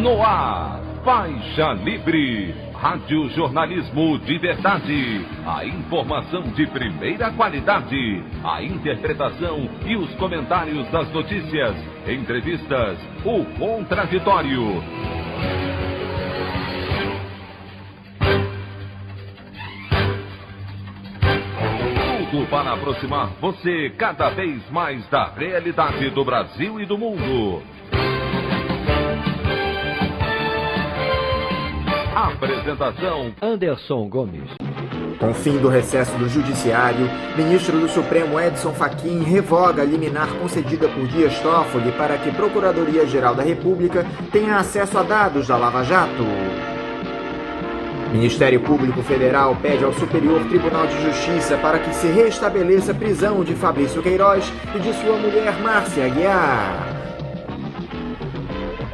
No ar, Faixa Livre, rádio jornalismo de verdade, a informação de primeira qualidade, a interpretação e os comentários das notícias, entrevistas, o contraditório. Tudo para aproximar você cada vez mais da realidade do Brasil e do mundo. Apresentação: Anderson Gomes. Com o fim do recesso do Judiciário, ministro do Supremo Edson Fachin revoga a liminar concedida por Dias Toffoli para que Procuradoria-Geral da República tenha acesso a dados da Lava Jato. Ministério Público Federal pede ao Superior Tribunal de Justiça para que se restabeleça a prisão de Fabrício Queiroz e de sua mulher Márcia Aguiar.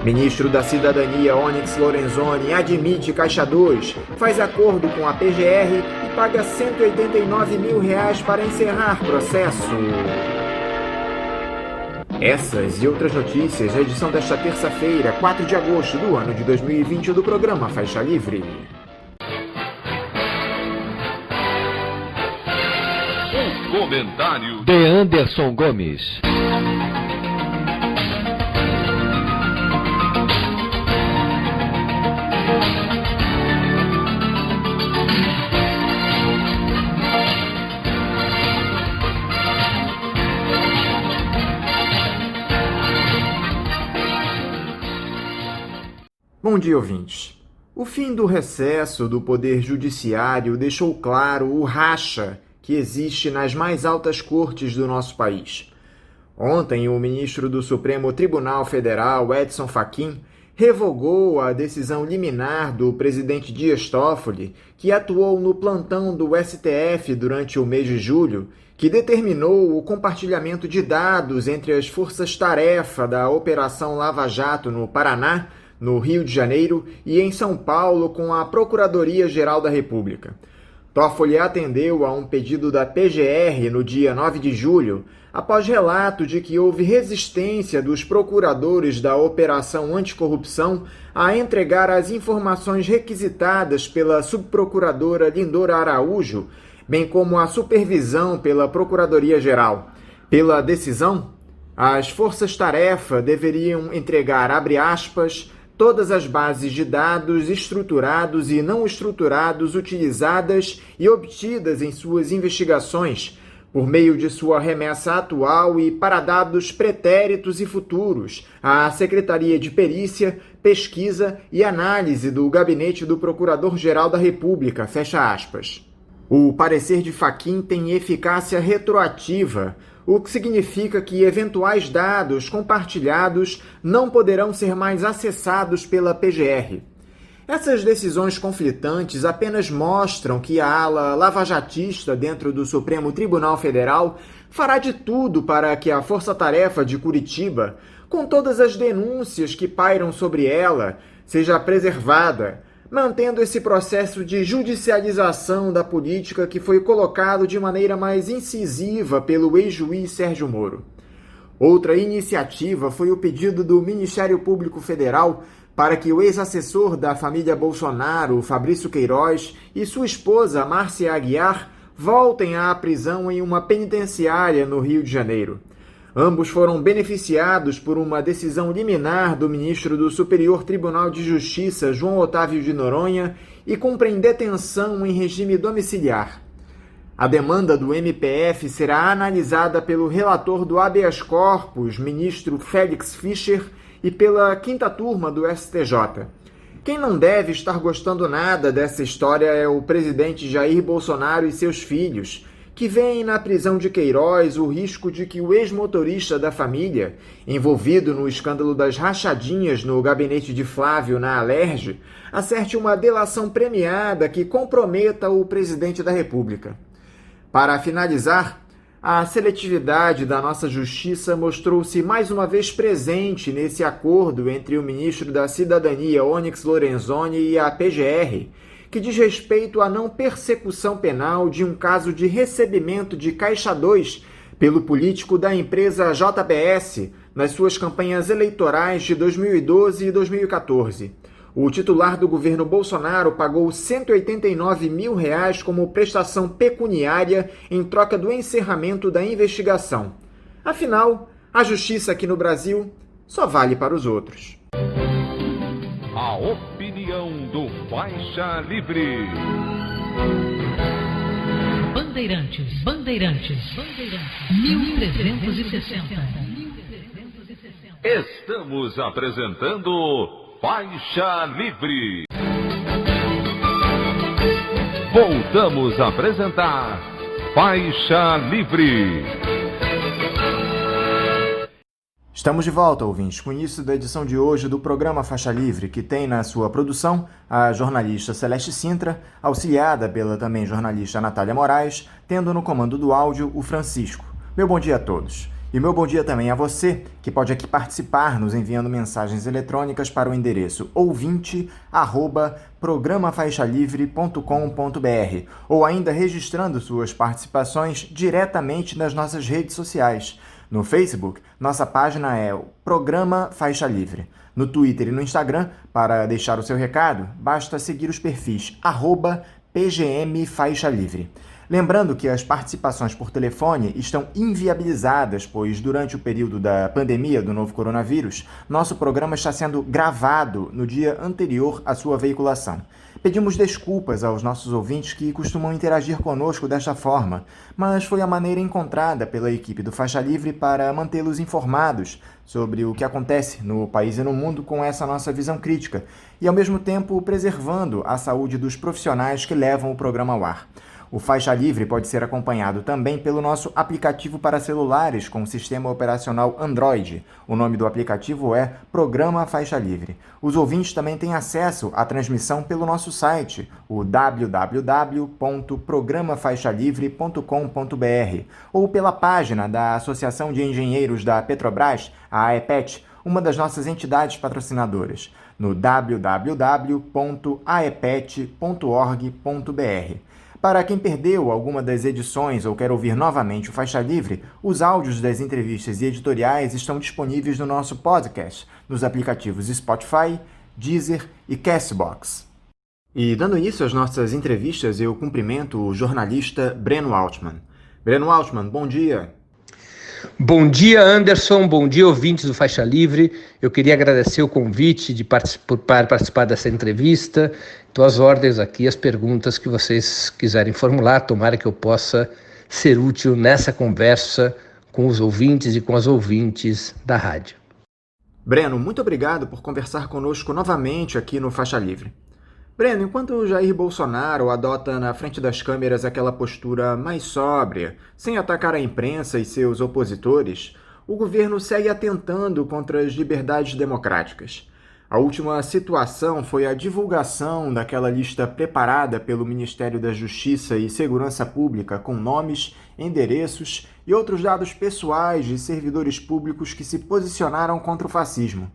Ministro da Cidadania Onyx Lorenzoni admite Caixa 2, faz acordo com a PGR e paga R$189 mil para encerrar processo. Essas e outras notícias, a edição desta terça-feira, 4 de agosto do ano de 2020 do programa Faixa Livre. O comentário de Anderson Gomes. Bom dia, ouvintes. O fim do recesso do Poder Judiciário deixou claro o racha que existe nas mais altas cortes do nosso país. Ontem, o ministro do Supremo Tribunal Federal, Edson Fachin, revogou a decisão liminar do presidente Dias Toffoli, que atuou no plantão do STF durante o mês de julho, que determinou o compartilhamento de dados entre as forças-tarefa da Operação Lava Jato no Paraná, no Rio de Janeiro e em São Paulo com a Procuradoria-Geral da República. Toffoli atendeu a um pedido da PGR no dia 9 de julho, após relato de que houve resistência dos procuradores da Operação Anticorrupção a entregar as informações requisitadas pela subprocuradora Lindora Araújo, bem como a supervisão pela Procuradoria-Geral. Pela decisão, as forças-tarefa deveriam entregar, abre aspas, todas as bases de dados estruturados e não estruturados utilizadas e obtidas em suas investigações, por meio de sua remessa atual e para dados pretéritos e futuros, à Secretaria de Perícia, Pesquisa e Análise do Gabinete do Procurador-Geral da República, fecha aspas. O parecer de Fachin tem eficácia retroativa, o que significa que eventuais dados compartilhados não poderão ser mais acessados pela PGR. Essas decisões conflitantes apenas mostram que a ala lavajatista dentro do Supremo Tribunal Federal fará de tudo para que a Força-Tarefa de Curitiba, com todas as denúncias que pairam sobre ela, seja preservada, mantendo esse processo de judicialização da política que foi colocado de maneira mais incisiva pelo ex-juiz Sérgio Moro. Outra iniciativa foi o pedido do Ministério Público Federal para que o ex-assessor da família Bolsonaro, Fabrício Queiroz, e sua esposa, Márcia Aguiar, voltem à prisão em uma penitenciária no Rio de Janeiro. Ambos foram beneficiados por uma decisão liminar do ministro do Superior Tribunal de Justiça, João Otávio de Noronha, e cumprem detenção em regime domiciliar. A demanda do MPF será analisada pelo relator do habeas corpus, ministro Félix Fischer, e pela quinta turma do STJ. Quem não deve estar gostando nada dessa história é o presidente Jair Bolsonaro e seus filhos, que veem na prisão de Queiroz o risco de que o ex-motorista da família, envolvido no escândalo das rachadinhas no gabinete de Flávio na Alerj, acerte uma delação premiada que comprometa o presidente da República. Para finalizar, a seletividade da nossa justiça mostrou-se mais uma vez presente nesse acordo entre o ministro da Cidadania, Onyx Lorenzoni, e a PGR, que diz respeito à não persecução penal de um caso de recebimento de Caixa 2 pelo político da empresa JBS nas suas campanhas eleitorais de 2012 e 2014. O titular do governo Bolsonaro pagou R$ 189 mil como prestação pecuniária em troca do encerramento da investigação. Afinal, a justiça aqui no Brasil só vale para os outros. A opinião do Faixa Livre. Bandeirantes, 1360. Estamos apresentando Faixa Livre. Voltamos a apresentar Faixa Livre. Estamos de volta, ouvintes, com isso da edição de hoje do programa Faixa Livre, que tem na sua produção a jornalista Celeste Sintra, auxiliada pela também jornalista Natália Moraes, tendo no comando do áudio o Francisco. Meu bom dia a todos. E meu bom dia também a você, que pode aqui participar nos enviando mensagens eletrônicas para o endereço ouvinte@programafaixalivre.com.br ou ainda registrando suas participações diretamente nas nossas redes sociais. No Facebook, nossa página é o Programa Faixa Livre. No Twitter e no Instagram, para deixar o seu recado, basta seguir os perfis @PGMFaixaLivre. Lembrando que as participações por telefone estão inviabilizadas, pois durante o período da pandemia do novo coronavírus, nosso programa está sendo gravado no dia anterior à sua veiculação. Pedimos desculpas aos nossos ouvintes que costumam interagir conosco desta forma, mas foi a maneira encontrada pela equipe do Faixa Livre para mantê-los informados sobre o que acontece no país e no mundo com essa nossa visão crítica, e ao mesmo tempo preservando a saúde dos profissionais que levam o programa ao ar. O Faixa Livre pode ser acompanhado também pelo nosso aplicativo para celulares com sistema operacional Android. O nome do aplicativo é Programa Faixa Livre. Os ouvintes também têm acesso à transmissão pelo nosso site, o www.programafaixalivre.com.br, ou pela página da Associação de Engenheiros da Petrobras, a AEPET, uma das nossas entidades patrocinadoras, no www.aepet.org.br. Para quem perdeu alguma das edições ou quer ouvir novamente o Faixa Livre, os áudios das entrevistas e editoriais estão disponíveis no nosso podcast, nos aplicativos Spotify, Deezer e Castbox. E dando início às nossas entrevistas, eu cumprimento o jornalista Breno Altman. Breno Altman, bom dia. Bom dia, Anderson. Bom dia, ouvintes do Faixa Livre. Eu queria agradecer o convite para participar dessa entrevista. Estou às ordens aqui, as perguntas que vocês quiserem formular. Tomara que eu possa ser útil nessa conversa com os ouvintes e com as ouvintes da rádio. Breno, muito obrigado por conversar conosco novamente aqui no Faixa Livre. Breno, enquanto Jair Bolsonaro adota na frente das câmeras aquela postura mais sóbria, sem atacar a imprensa e seus opositores, o governo segue atentando contra as liberdades democráticas. A última situação foi a divulgação daquela lista preparada pelo Ministério da Justiça e Segurança Pública com nomes, endereços e outros dados pessoais de servidores públicos que se posicionaram contra o fascismo.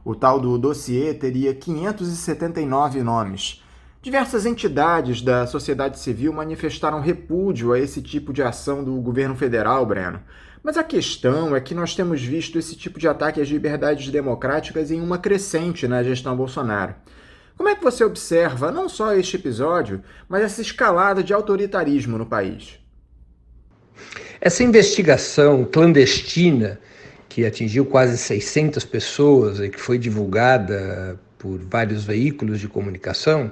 O tal do dossiê teria 579 nomes. Diversas entidades da sociedade civil manifestaram repúdio a esse tipo de ação do governo federal, Breno. Mas a questão é que nós temos visto esse tipo de ataque às liberdades democráticas em uma crescente na gestão Bolsonaro. Como é que você observa não só este episódio, mas essa escalada de autoritarismo no país? Essa investigação clandestina que atingiu quase 600 pessoas e que foi divulgada por vários veículos de comunicação,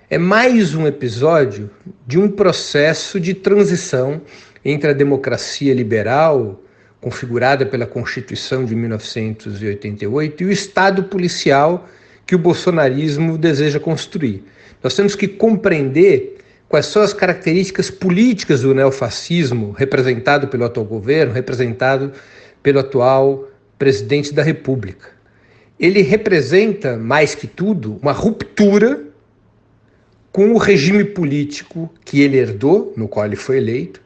é mais um episódio de um processo de transição entre a democracia liberal, configurada pela Constituição de 1988, e o Estado policial que o bolsonarismo deseja construir. Nós temos que compreender quais são as características políticas do neofascismo representado pelo atual governo, representado pelo atual presidente da República. Ele representa, mais que tudo, uma ruptura com o regime político que ele herdou, no qual ele foi eleito,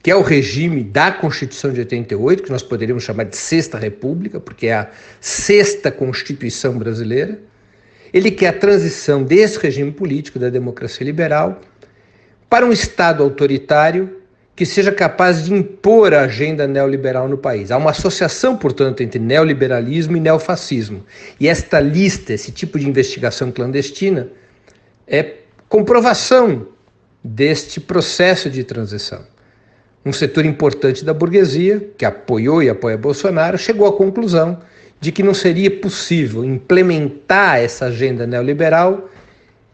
que é o regime da Constituição de 88, que nós poderíamos chamar de Sexta República, porque é a sexta Constituição brasileira. Ele quer a transição desse regime político, da democracia liberal, para um Estado autoritário que seja capaz de impor a agenda neoliberal no país. Há uma associação, portanto, entre neoliberalismo e neofascismo. E esta lista, esse tipo de investigação clandestina, é comprovação deste processo de transição. Um setor importante da burguesia, que apoiou e apoia Bolsonaro, chegou à conclusão de que não seria possível implementar essa agenda neoliberal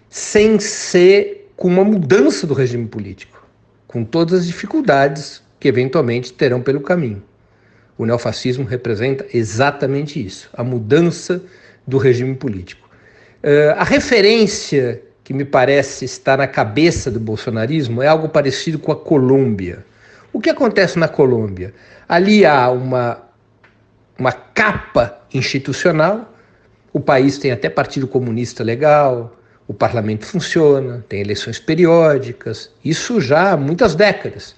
sem ser com uma mudança do regime político, com todas as dificuldades que eventualmente terão pelo caminho. O neofascismo representa exatamente isso, a mudança do regime político. A referência que me parece estar na cabeça do bolsonarismo é algo parecido com a Colômbia. O que acontece na Colômbia? Ali há uma capa institucional, o país tem até partido comunista legal, o parlamento funciona, tem eleições periódicas, isso já há muitas décadas.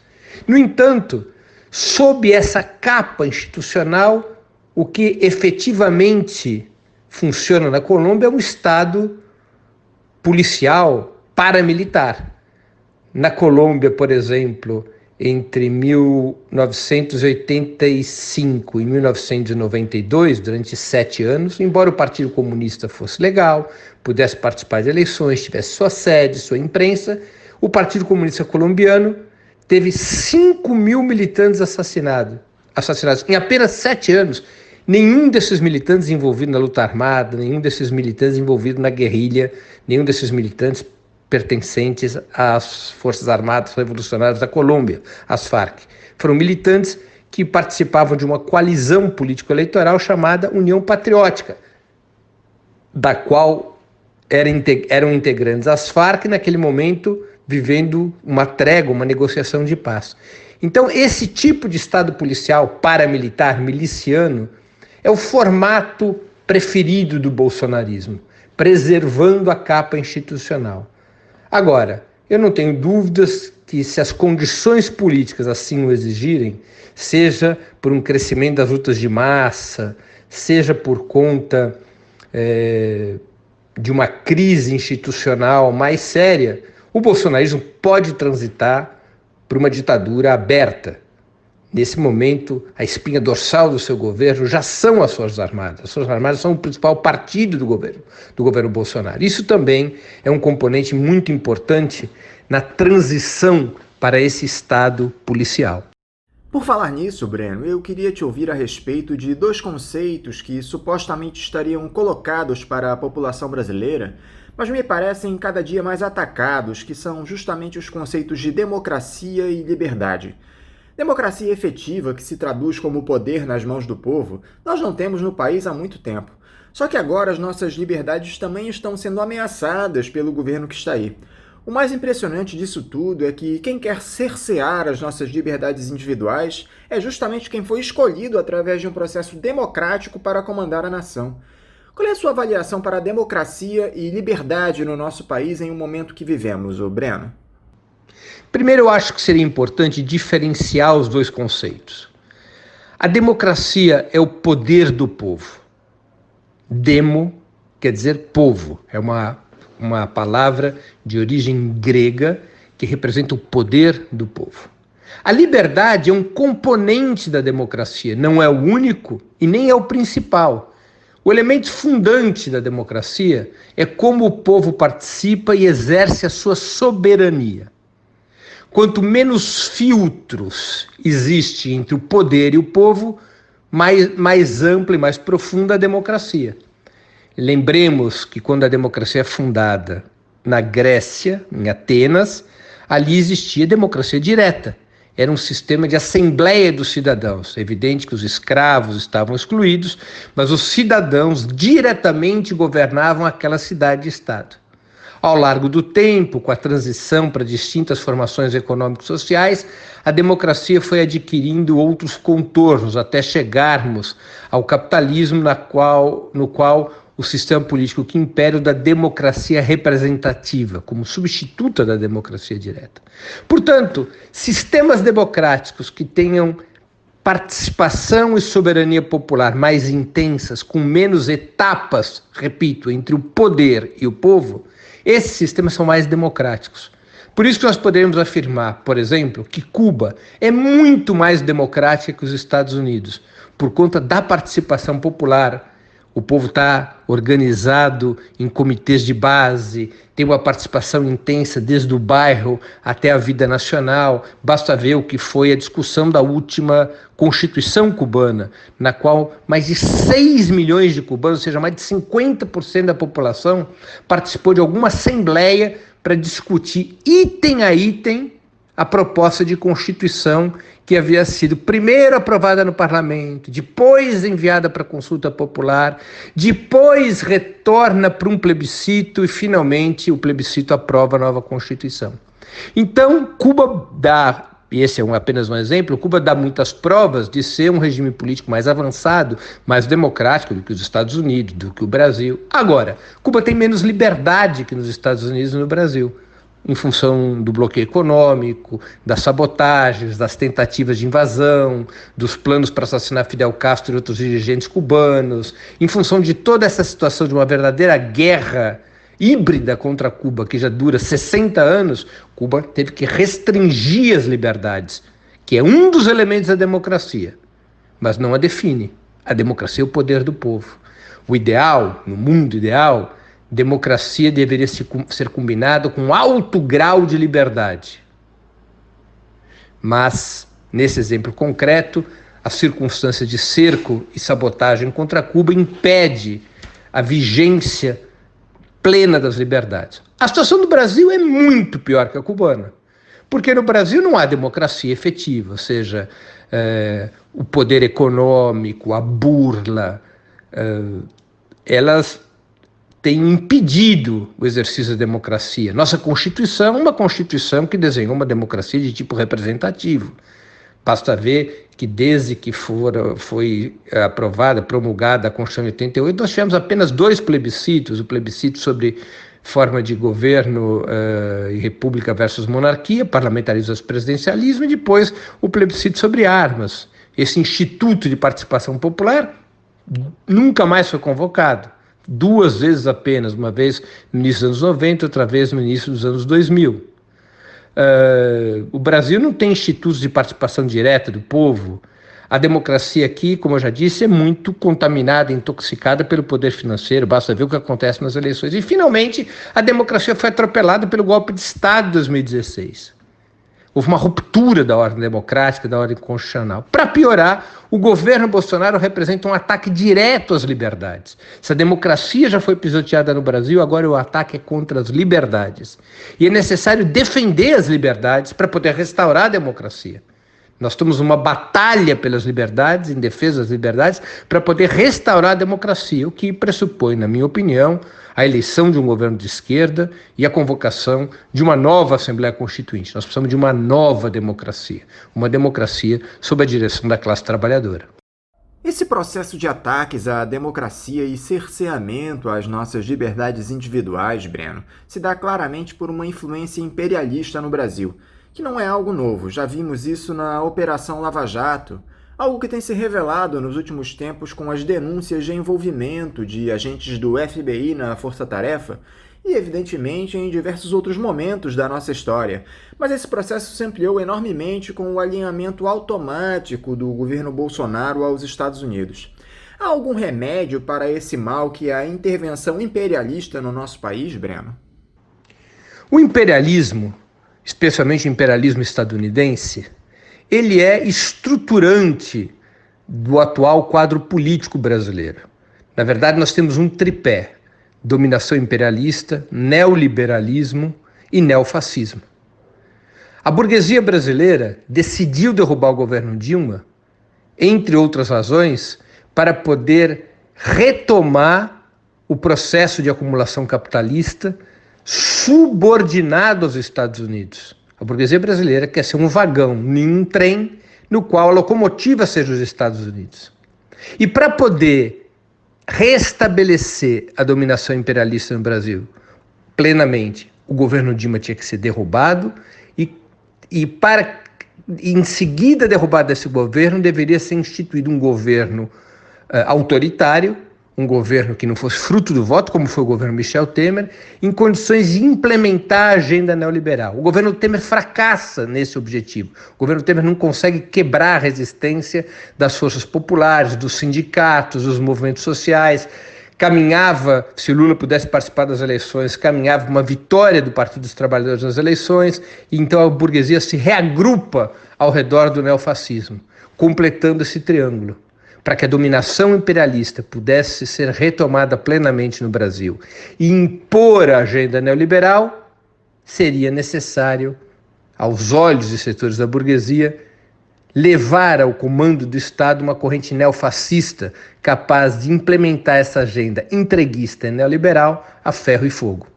No entanto, sob essa capa institucional, o que efetivamente funciona na Colômbia é um Estado policial, paramilitar. Na Colômbia, por exemplo, entre 1985 e 1992, durante 7 anos, embora o Partido Comunista fosse legal, pudesse participar de eleições, tivesse sua sede, sua imprensa, o Partido Comunista Colombiano teve 5 mil militantes assassinados. Em apenas 7 anos. Nenhum desses militantes envolvido na luta armada, nenhum desses militantes envolvido na guerrilha, nenhum desses militantes pertencentes às Forças Armadas Revolucionárias da Colômbia, as Farc. Foram militantes que participavam de uma coalizão político-eleitoral chamada União Patriótica, da qual eram integrantes as Farc, naquele momento vivendo uma trégua, uma negociação de paz. Então, esse tipo de Estado policial paramilitar, miliciano, é o formato preferido do bolsonarismo, preservando a capa institucional. Agora, eu não tenho dúvidas que, se as condições políticas assim o exigirem, seja por um crescimento das lutas de massa, seja por conta de uma crise institucional mais séria, o bolsonarismo pode transitar para uma ditadura aberta. Nesse momento, a espinha dorsal do seu governo já são as Forças Armadas. As Forças Armadas são o principal partido do governo Bolsonaro. Isso também é um componente muito importante na transição para esse Estado policial. Por falar nisso, Breno, eu queria te ouvir a respeito de 2 conceitos que supostamente estariam colocados para a população brasileira, mas me parecem cada dia mais atacados, que são justamente os conceitos de democracia e liberdade. Democracia efetiva, que se traduz como poder nas mãos do povo, nós não temos no país há muito tempo. Só que agora as nossas liberdades também estão sendo ameaçadas pelo governo que está aí. O mais impressionante disso tudo é que quem quer cercear as nossas liberdades individuais é justamente quem foi escolhido através de um processo democrático para comandar a nação. Qual é a sua avaliação para a democracia e liberdade no nosso país em um momento que vivemos, Breno? Primeiro, eu acho que seria importante diferenciar os 2 conceitos. A democracia é o poder do povo. Demo quer dizer povo, é uma palavra de origem grega que representa o poder do povo. A liberdade é um componente da democracia, não é o único e nem é o principal. O elemento fundante da democracia é como o povo participa e exerce a sua soberania. Quanto menos filtros existe entre o poder e o povo, mais ampla e mais profunda a democracia. Lembremos que quando a democracia é fundada na Grécia, em Atenas, ali existia democracia direta. Era um sistema de assembleia dos cidadãos. É evidente que os escravos estavam excluídos, mas os cidadãos diretamente governavam aquela cidade-estado. Ao largo do tempo, com a transição para distintas formações econômico-sociais, a democracia foi adquirindo outros contornos, até chegarmos ao capitalismo, no qual o sistema político que impera o da democracia representativa, como substituta da democracia direta. Portanto, sistemas democráticos que tenham participação e soberania popular mais intensas, com menos etapas, repito, entre o poder e o povo, esses sistemas são mais democráticos. Por isso que nós podemos afirmar, por exemplo, que Cuba é muito mais democrática que os Estados Unidos, por conta da participação popular. O povo está organizado em comitês de base, tem uma participação intensa desde o bairro até a vida nacional. Basta ver o que foi a discussão da última Constituição cubana, na qual mais de 6 milhões de cubanos, ou seja, mais de 50% da população, participou de alguma assembleia para discutir item a item a proposta de Constituição que havia sido primeiro aprovada no parlamento, depois enviada para consulta popular, depois retorna para um plebiscito e finalmente o plebiscito aprova a nova Constituição. Então, Cuba dá, e esse é apenas um exemplo, Cuba dá muitas provas de ser um regime político mais avançado, mais democrático do que os Estados Unidos, do que o Brasil. Agora, Cuba tem menos liberdade que nos Estados Unidos e no Brasil, em função do bloqueio econômico, das sabotagens, das tentativas de invasão, dos planos para assassinar Fidel Castro e outros dirigentes cubanos, em função de toda essa situação de uma verdadeira guerra híbrida contra Cuba, que já dura 60 anos, Cuba teve que restringir as liberdades, que é um dos elementos da democracia, mas não a define. A democracia é o poder do povo. O ideal, no mundo ideal, democracia deveria ser combinada com alto grau de liberdade. Mas, nesse exemplo concreto, as circunstâncias de cerco e sabotagem contra Cuba impede a vigência plena das liberdades. A situação do Brasil é muito pior que a cubana, porque no Brasil não há democracia efetiva, ou seja, o poder econômico, a burla, elas têm impedido o exercício da democracia. Nossa Constituição é uma Constituição que desenhou uma democracia de tipo representativo. Basta ver que desde que foi aprovada, promulgada a Constituição de 88, nós tivemos apenas 2 plebiscitos, o plebiscito sobre forma de governo e república versus monarquia, parlamentarismo versus presidencialismo, e depois o plebiscito sobre armas. Esse instituto de participação popular nunca mais foi convocado. 2 vezes apenas, uma vez no início dos anos 90, outra vez no início dos anos 2000. O Brasil não tem institutos de participação direta do povo. A democracia aqui, como eu já disse, é muito contaminada, intoxicada pelo poder financeiro, basta ver o que acontece nas eleições. E, finalmente, a democracia foi atropelada pelo golpe de Estado de 2016. Houve uma ruptura da ordem democrática, da ordem constitucional. Para piorar, o governo Bolsonaro representa um ataque direto às liberdades. Se a democracia já foi pisoteada no Brasil, agora o ataque é contra as liberdades. E é necessário defender as liberdades para poder restaurar a democracia. Nós temos uma batalha pelas liberdades, em defesa das liberdades, para poder restaurar a democracia, o que pressupõe, na minha opinião, a eleição de um governo de esquerda e a convocação de uma nova Assembleia Constituinte. Nós precisamos de uma nova democracia, uma democracia sob a direção da classe trabalhadora. Esse processo de ataques à democracia e cerceamento às nossas liberdades individuais, Breno, se dá claramente por uma influência imperialista no Brasil, que não é algo novo. Já vimos isso na Operação Lava Jato, algo que tem se revelado nos últimos tempos com as denúncias de envolvimento de agentes do FBI na Força Tarefa e, evidentemente, em diversos outros momentos da nossa história. Mas esse processo se ampliou enormemente com o alinhamento automático do governo Bolsonaro aos Estados Unidos. Há algum remédio para esse mal que é a intervenção imperialista no nosso país, Breno? O imperialismo, especialmente o imperialismo estadunidense, ele é estruturante do atual quadro político brasileiro. Na verdade, nós temos um tripé: dominação imperialista, neoliberalismo e neofascismo. A burguesia brasileira decidiu derrubar o governo Dilma, entre outras razões, para poder retomar o processo de acumulação capitalista subordinado aos Estados Unidos. A burguesia brasileira quer ser um vagão em um trem no qual a locomotiva seja os Estados Unidos. E para poder restabelecer a dominação imperialista no Brasil plenamente, o governo Dilma tinha que ser derrubado e para em seguida derrubado desse governo deveria ser instituído um governo autoritário um governo que não fosse fruto do voto, como foi o governo Michel Temer, em condições de implementar a agenda neoliberal. O governo Temer fracassa nesse objetivo. O governo Temer não consegue quebrar a resistência das forças populares, dos sindicatos, dos movimentos sociais. Caminhava, se Lula pudesse participar das eleições, caminhava uma vitória do Partido dos Trabalhadores nas eleições, e então a burguesia se reagrupa ao redor do neofascismo, completando esse triângulo. Para que a dominação imperialista pudesse ser retomada plenamente no Brasil e impor a agenda neoliberal, seria necessário, aos olhos de setores da burguesia, levar ao comando do Estado uma corrente neofascista capaz de implementar essa agenda entreguista e neoliberal a ferro e fogo.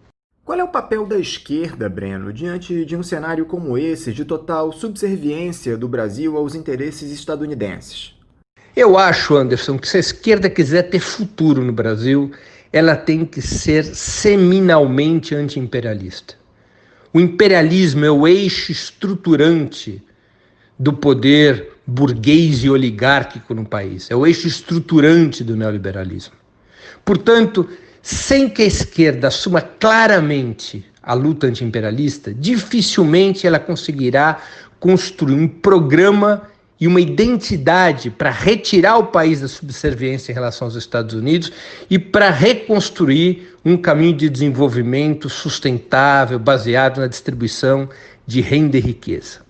Qual é o papel da esquerda, Breno, diante de um cenário como esse de total subserviência do Brasil aos interesses estadunidenses? Eu acho, Anderson, que se a esquerda quiser ter futuro no Brasil, ela tem que ser seminalmente anti-imperialista. O imperialismo é o eixo estruturante do poder burguês e oligárquico no país. É o eixo estruturante do neoliberalismo. Portanto, sem que a esquerda assuma claramente a luta anti-imperialista, dificilmente ela conseguirá construir um programa e uma identidade para retirar o país da subserviência em relação aos Estados Unidos e para reconstruir um caminho de desenvolvimento sustentável, baseado na distribuição de renda e riqueza.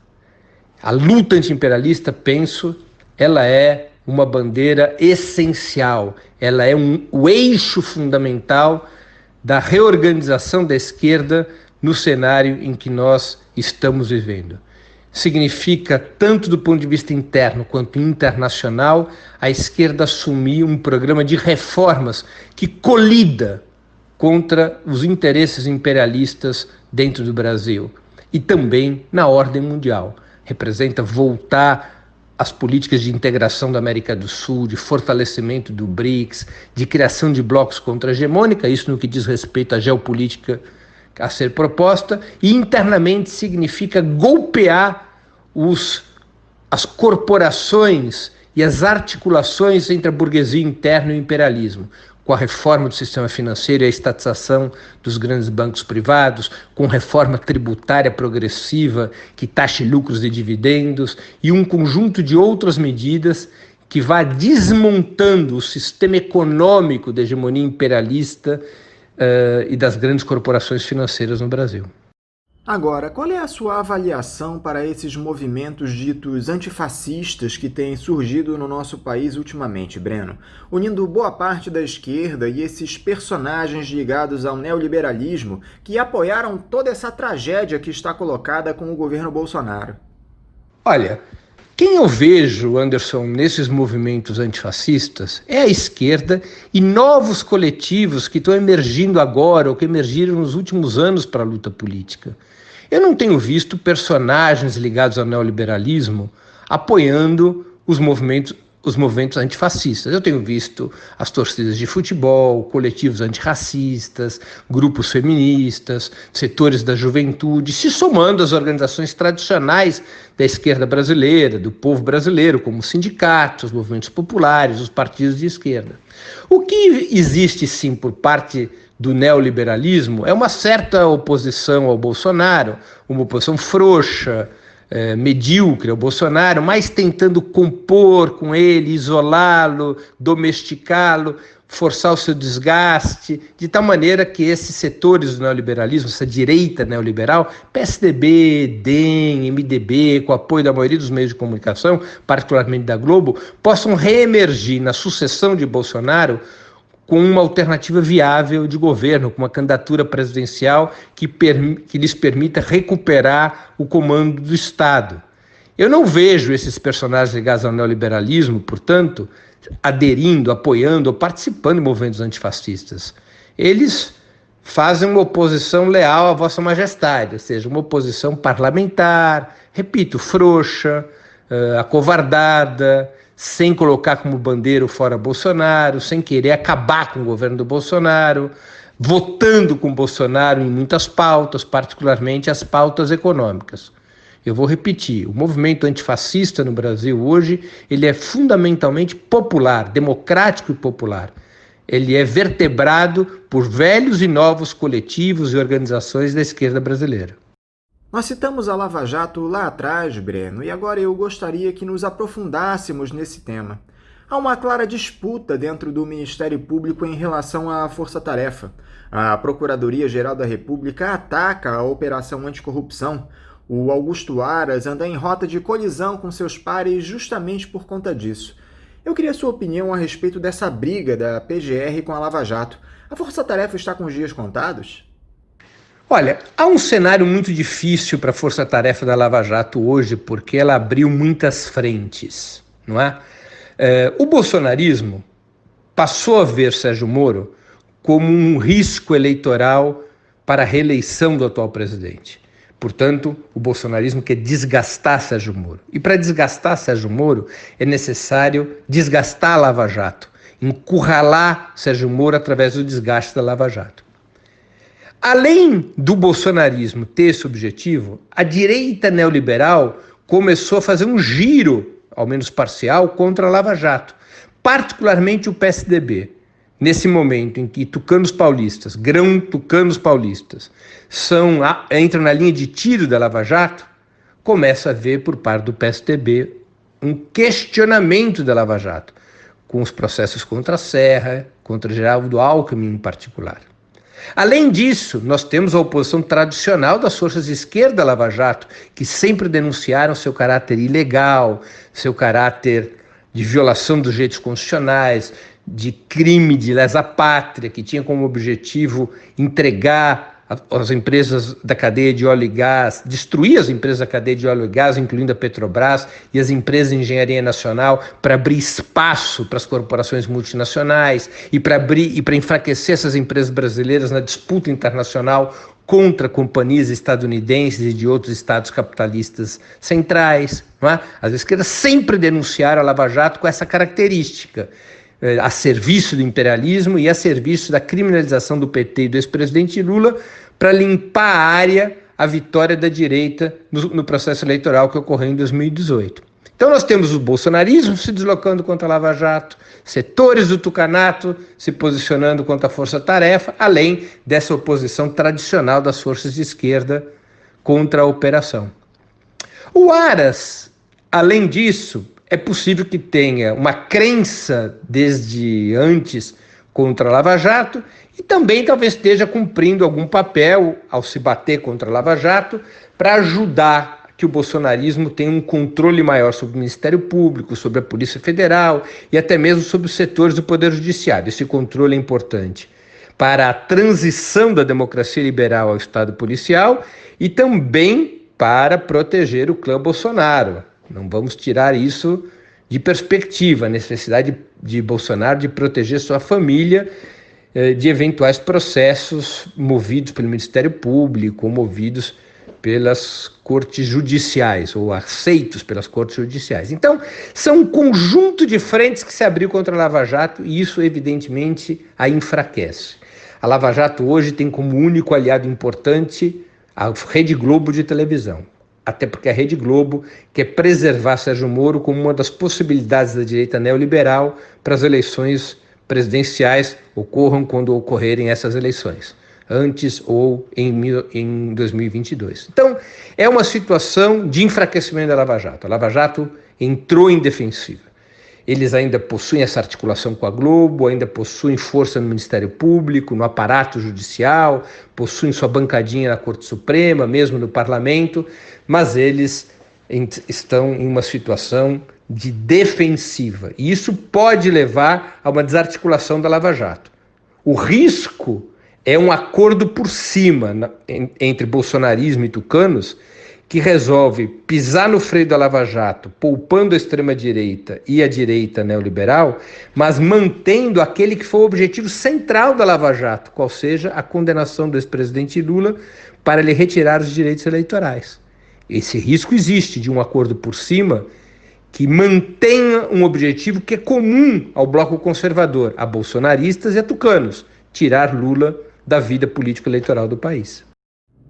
A luta anti-imperialista, penso, ela é uma bandeira essencial, ela é o eixo fundamental da reorganização da esquerda no cenário em que nós estamos vivendo. Significa, tanto do ponto de vista interno quanto internacional, a esquerda assumir um programa de reformas que colida contra os interesses imperialistas dentro do Brasil e também na ordem mundial. Representa voltar às políticas de integração da América do Sul, de fortalecimento do BRICS, de criação de blocos contra-hegemônica, isso no que diz respeito à geopolítica a ser proposta, e internamente significa golpear as corporações e as articulações entre a burguesia interna e o imperialismo, com a reforma do sistema financeiro e a estatização dos grandes bancos privados, com reforma tributária progressiva que taxe lucros e dividendos e um conjunto de outras medidas que vá desmontando o sistema econômico da hegemonia imperialista e das grandes corporações financeiras no Brasil. Agora, qual é a sua avaliação para esses movimentos ditos antifascistas que têm surgido no nosso país ultimamente, Breno, unindo boa parte da esquerda e esses personagens ligados ao neoliberalismo que apoiaram toda essa tragédia que está colocada com o governo Bolsonaro? Olha, quem eu vejo, Anderson, nesses movimentos antifascistas é a esquerda e novos coletivos que estão emergindo agora ou que emergiram nos últimos anos para a luta política. Eu não tenho visto personagens ligados ao neoliberalismo apoiando os movimentos antifascistas. Eu tenho visto as torcidas de futebol, coletivos antirracistas, grupos feministas, setores da juventude, se somando às organizações tradicionais da esquerda brasileira, do povo brasileiro, como os sindicatos, os movimentos populares, os partidos de esquerda. O que existe, sim, por parte do neoliberalismo é uma certa oposição ao Bolsonaro, uma oposição frouxa, medíocre ao Bolsonaro, mas tentando compor com ele, isolá-lo, domesticá-lo, forçar o seu desgaste, de tal maneira que esses setores do neoliberalismo, essa direita neoliberal, PSDB, DEM, MDB, com o apoio da maioria dos meios de comunicação, particularmente da Globo, possam reemergir na sucessão de Bolsonaro com uma alternativa viável de governo, com uma candidatura presidencial que lhes permita recuperar o comando do Estado. Eu não vejo esses personagens ligados ao neoliberalismo, portanto, aderindo, apoiando ou participando de movimentos antifascistas. Eles fazem uma oposição leal à Vossa Majestade, ou seja, uma oposição parlamentar, repito, frouxa, acovardada, sem colocar como bandeira o fora Bolsonaro, sem querer acabar com o governo do Bolsonaro, votando com Bolsonaro em muitas pautas, particularmente as pautas econômicas. Eu vou repetir, o movimento antifascista no Brasil hoje, ele é fundamentalmente popular, democrático e popular. ele é vertebrado por velhos e novos coletivos e organizações da esquerda brasileira. Nós citamos a Lava Jato lá atrás, Breno, e agora eu gostaria que nos aprofundássemos nesse tema. Há uma clara disputa dentro do Ministério Público em relação à força-tarefa. A Procuradoria-Geral da República ataca a Operação Anticorrupção. O Augusto Aras anda em rota de colisão com seus pares justamente por conta disso. Eu queria sua opinião a respeito dessa briga da PGR com a Lava Jato. A força-tarefa está com os dias contados? Olha, há um cenário muito difícil para a força-tarefa da Lava Jato hoje, porque ela abriu muitas frentes, não é? O bolsonarismo passou a ver Sérgio Moro como um risco eleitoral para a reeleição do atual presidente. Portanto, o bolsonarismo quer desgastar Sérgio Moro. E para desgastar Sérgio Moro, é necessário desgastar a Lava Jato, encurralar Sérgio Moro através do desgaste da Lava Jato. Além do bolsonarismo ter esse objetivo, a direita neoliberal começou a fazer um giro, ao menos parcial, contra a Lava Jato, particularmente o PSDB. Nesse momento em que tucanos paulistas, grão-tucanos paulistas, entram na linha de tiro da Lava Jato, começa a haver por parte do PSDB um questionamento da Lava Jato, com os processos contra a Serra, contra Geraldo Alckmin em particular. Além disso, nós temos a oposição tradicional das forças de esquerda à Lava Jato, que sempre denunciaram seu caráter ilegal, seu caráter de violação dos direitos constitucionais, de crime de lesa pátria, que tinha como objetivo entregar as empresas da cadeia de óleo e gás, destruir as empresas da cadeia de óleo e gás, incluindo a Petrobras e as empresas de engenharia nacional, para abrir espaço para as corporações multinacionais e para enfraquecer essas empresas brasileiras na disputa internacional contra companhias estadunidenses e de outros estados capitalistas centrais. Não é? As esquerdas sempre denunciaram a Lava Jato com essa característica, a serviço do imperialismo e a serviço da criminalização do PT e do ex-presidente Lula, para limpar a área, a vitória da direita no processo eleitoral que ocorreu em 2018. Então nós temos o bolsonarismo se deslocando contra a Lava Jato, setores do tucanato se posicionando contra a força-tarefa, além dessa oposição tradicional das forças de esquerda contra a operação. O Aras, além disso, é possível que tenha uma crença desde antes contra a Lava Jato e também talvez esteja cumprindo algum papel ao se bater contra a Lava Jato para ajudar que o bolsonarismo tenha um controle maior sobre o Ministério Público, sobre a Polícia Federal e até mesmo sobre os setores do Poder Judiciário. Esse controle é importante para a transição da democracia liberal ao Estado policial e também para proteger o clã Bolsonaro. Não vamos tirar isso de perspectiva, a necessidade de Bolsonaro de proteger sua família de eventuais processos movidos pelo Ministério Público, ou movidos pelas cortes judiciais, ou aceitos pelas cortes judiciais. Então, são um conjunto de frentes que se abriu contra a Lava Jato e isso, evidentemente, a enfraquece. A Lava Jato hoje tem como único aliado importante a Rede Globo de televisão. Até porque a Rede Globo quer preservar Sérgio Moro como uma das possibilidades da direita neoliberal para as eleições presidenciais ocorram quando ocorrerem essas eleições, antes ou em 2022. Então, é uma situação de enfraquecimento da Lava Jato. A Lava Jato entrou em defensiva. Eles ainda possuem essa articulação com a Globo, ainda possuem força no Ministério Público, no aparato judicial, possuem sua bancadinha na Corte Suprema, mesmo no Parlamento, mas eles estão em uma situação de defensiva. E isso pode levar a uma desarticulação da Lava Jato. O risco é um acordo por cima entre bolsonarismo e tucanos, que resolve pisar no freio da Lava Jato, poupando a extrema-direita e a direita neoliberal, mas mantendo aquele que foi o objetivo central da Lava Jato, qual seja a condenação do ex-presidente Lula para lhe retirar os direitos eleitorais. Esse risco existe de um acordo por cima que mantenha um objetivo que é comum ao bloco conservador, a bolsonaristas e a tucanos, tirar Lula da vida político-eleitoral do país.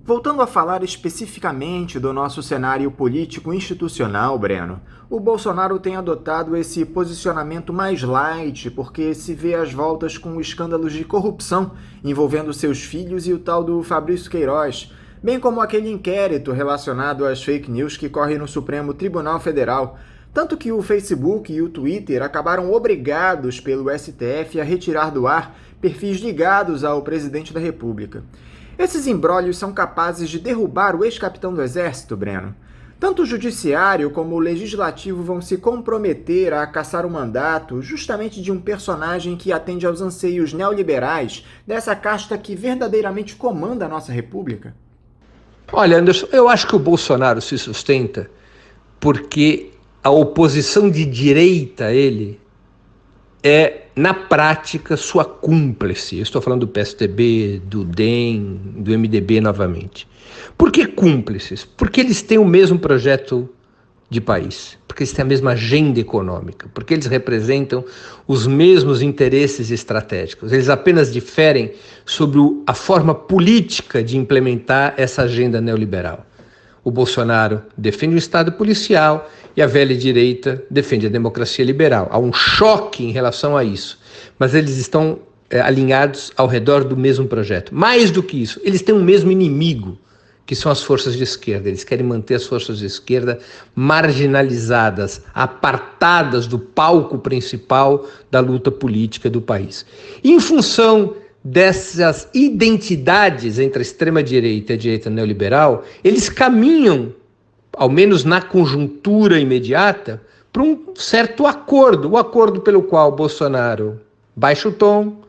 Voltando a falar especificamente do nosso cenário político institucional, Breno, o Bolsonaro tem adotado esse posicionamento mais light porque se vê às voltas com escândalos de corrupção envolvendo seus filhos e o tal do Fabrício Queiroz, bem como aquele inquérito relacionado às fake news que corre no Supremo Tribunal Federal, tanto que o Facebook e o Twitter acabaram obrigados pelo STF a retirar do ar perfis ligados ao presidente da República. Esses imbrólios são capazes de derrubar o ex-capitão do Exército, Breno. Tanto o Judiciário como o Legislativo vão se comprometer a cassar o mandato justamente de um personagem que atende aos anseios neoliberais dessa casta que verdadeiramente comanda a nossa República? Olha, Anderson, eu acho que o Bolsonaro se sustenta porque a oposição de direita a ele é, na prática, sua cúmplice. Eu estou falando do PSDB, do DEM, do MDB novamente. Por que cúmplices? Porque eles têm o mesmo projeto de país, porque eles têm a mesma agenda econômica, porque eles representam os mesmos interesses estratégicos. Eles apenas diferem sobre a forma política de implementar essa agenda neoliberal. O Bolsonaro defende o Estado policial e a velha direita defende a democracia liberal. Há um choque em relação a isso, mas eles estão alinhados ao redor do mesmo projeto. Mais do que isso, eles têm o mesmo inimigo, que são as forças de esquerda. Eles querem manter as forças de esquerda marginalizadas, apartadas do palco principal da luta política do país. E em função dessas identidades entre a extrema-direita e a direita neoliberal, eles caminham, ao menos na conjuntura imediata, para um certo acordo, o acordo pelo qual Bolsonaro baixa o tom,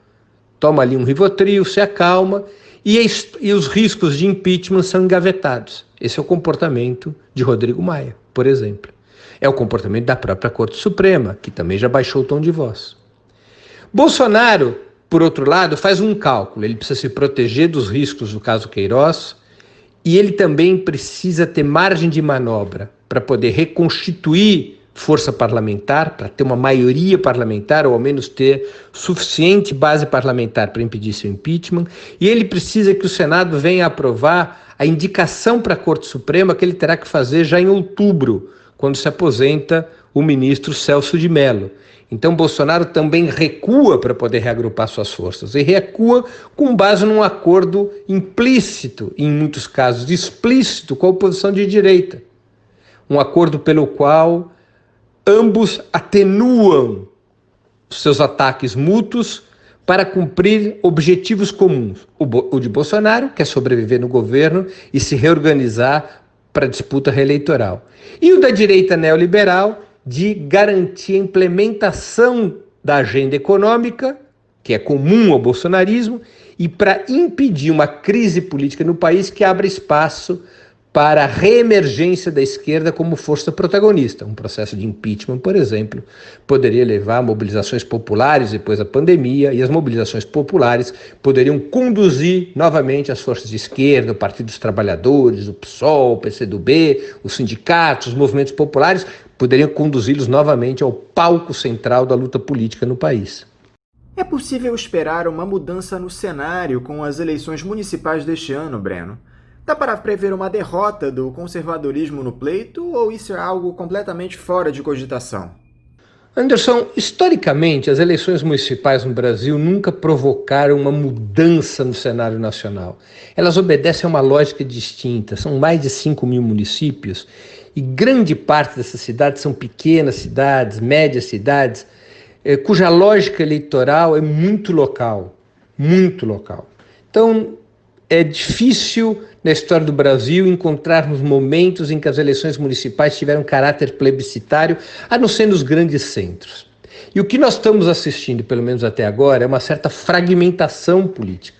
toma ali um Rivotril, se acalma, e os riscos de impeachment são engavetados. Esse é o comportamento de Rodrigo Maia, por exemplo. É o comportamento da própria Corte Suprema, que também já baixou o tom de voz. Bolsonaro, por outro lado, faz um cálculo. Ele precisa se proteger dos riscos do caso Queiroz e ele também precisa ter margem de manobra para poder reconstituir força parlamentar, para ter uma maioria parlamentar, ou ao menos ter suficiente base parlamentar para impedir seu impeachment, e ele precisa que o Senado venha aprovar a indicação para a Corte Suprema que ele terá que fazer já em outubro, quando se aposenta o ministro Celso de Mello. Então Bolsonaro também recua para poder reagrupar suas forças, e recua com base num acordo implícito, em muitos casos explícito, com a oposição de direita. Um acordo pelo qual ambos atenuam seus ataques mútuos para cumprir objetivos comuns. O de Bolsonaro, que é sobreviver no governo e se reorganizar para a disputa reeleitoral. E o da direita neoliberal, de garantir a implementação da agenda econômica, que é comum ao bolsonarismo, e para impedir uma crise política no país que abra espaço para a reemergência da esquerda como força protagonista. Um processo de impeachment, por exemplo, poderia levar a mobilizações populares depois da pandemia, e as mobilizações populares poderiam conduzir novamente as forças de esquerda, o Partido dos Trabalhadores, o PSOL, o PCdoB, os sindicatos, os movimentos populares, poderiam conduzi-los novamente ao palco central da luta política no país. É possível esperar uma mudança no cenário com as eleições municipais deste ano, Breno? Dá para prever uma derrota do conservadorismo no pleito, ou isso é algo completamente fora de cogitação? Anderson, historicamente, as eleições municipais no Brasil nunca provocaram uma mudança no cenário nacional. Elas obedecem a uma lógica distinta. São mais de 5 mil municípios e grande parte dessas cidades são pequenas cidades, médias cidades, cuja lógica eleitoral é muito local, muito local. Então, é difícil na história do Brasil encontrarmos momentos em que as eleições municipais tiveram caráter plebiscitário, a não ser nos grandes centros. E o que nós estamos assistindo, pelo menos até agora, é uma certa fragmentação política.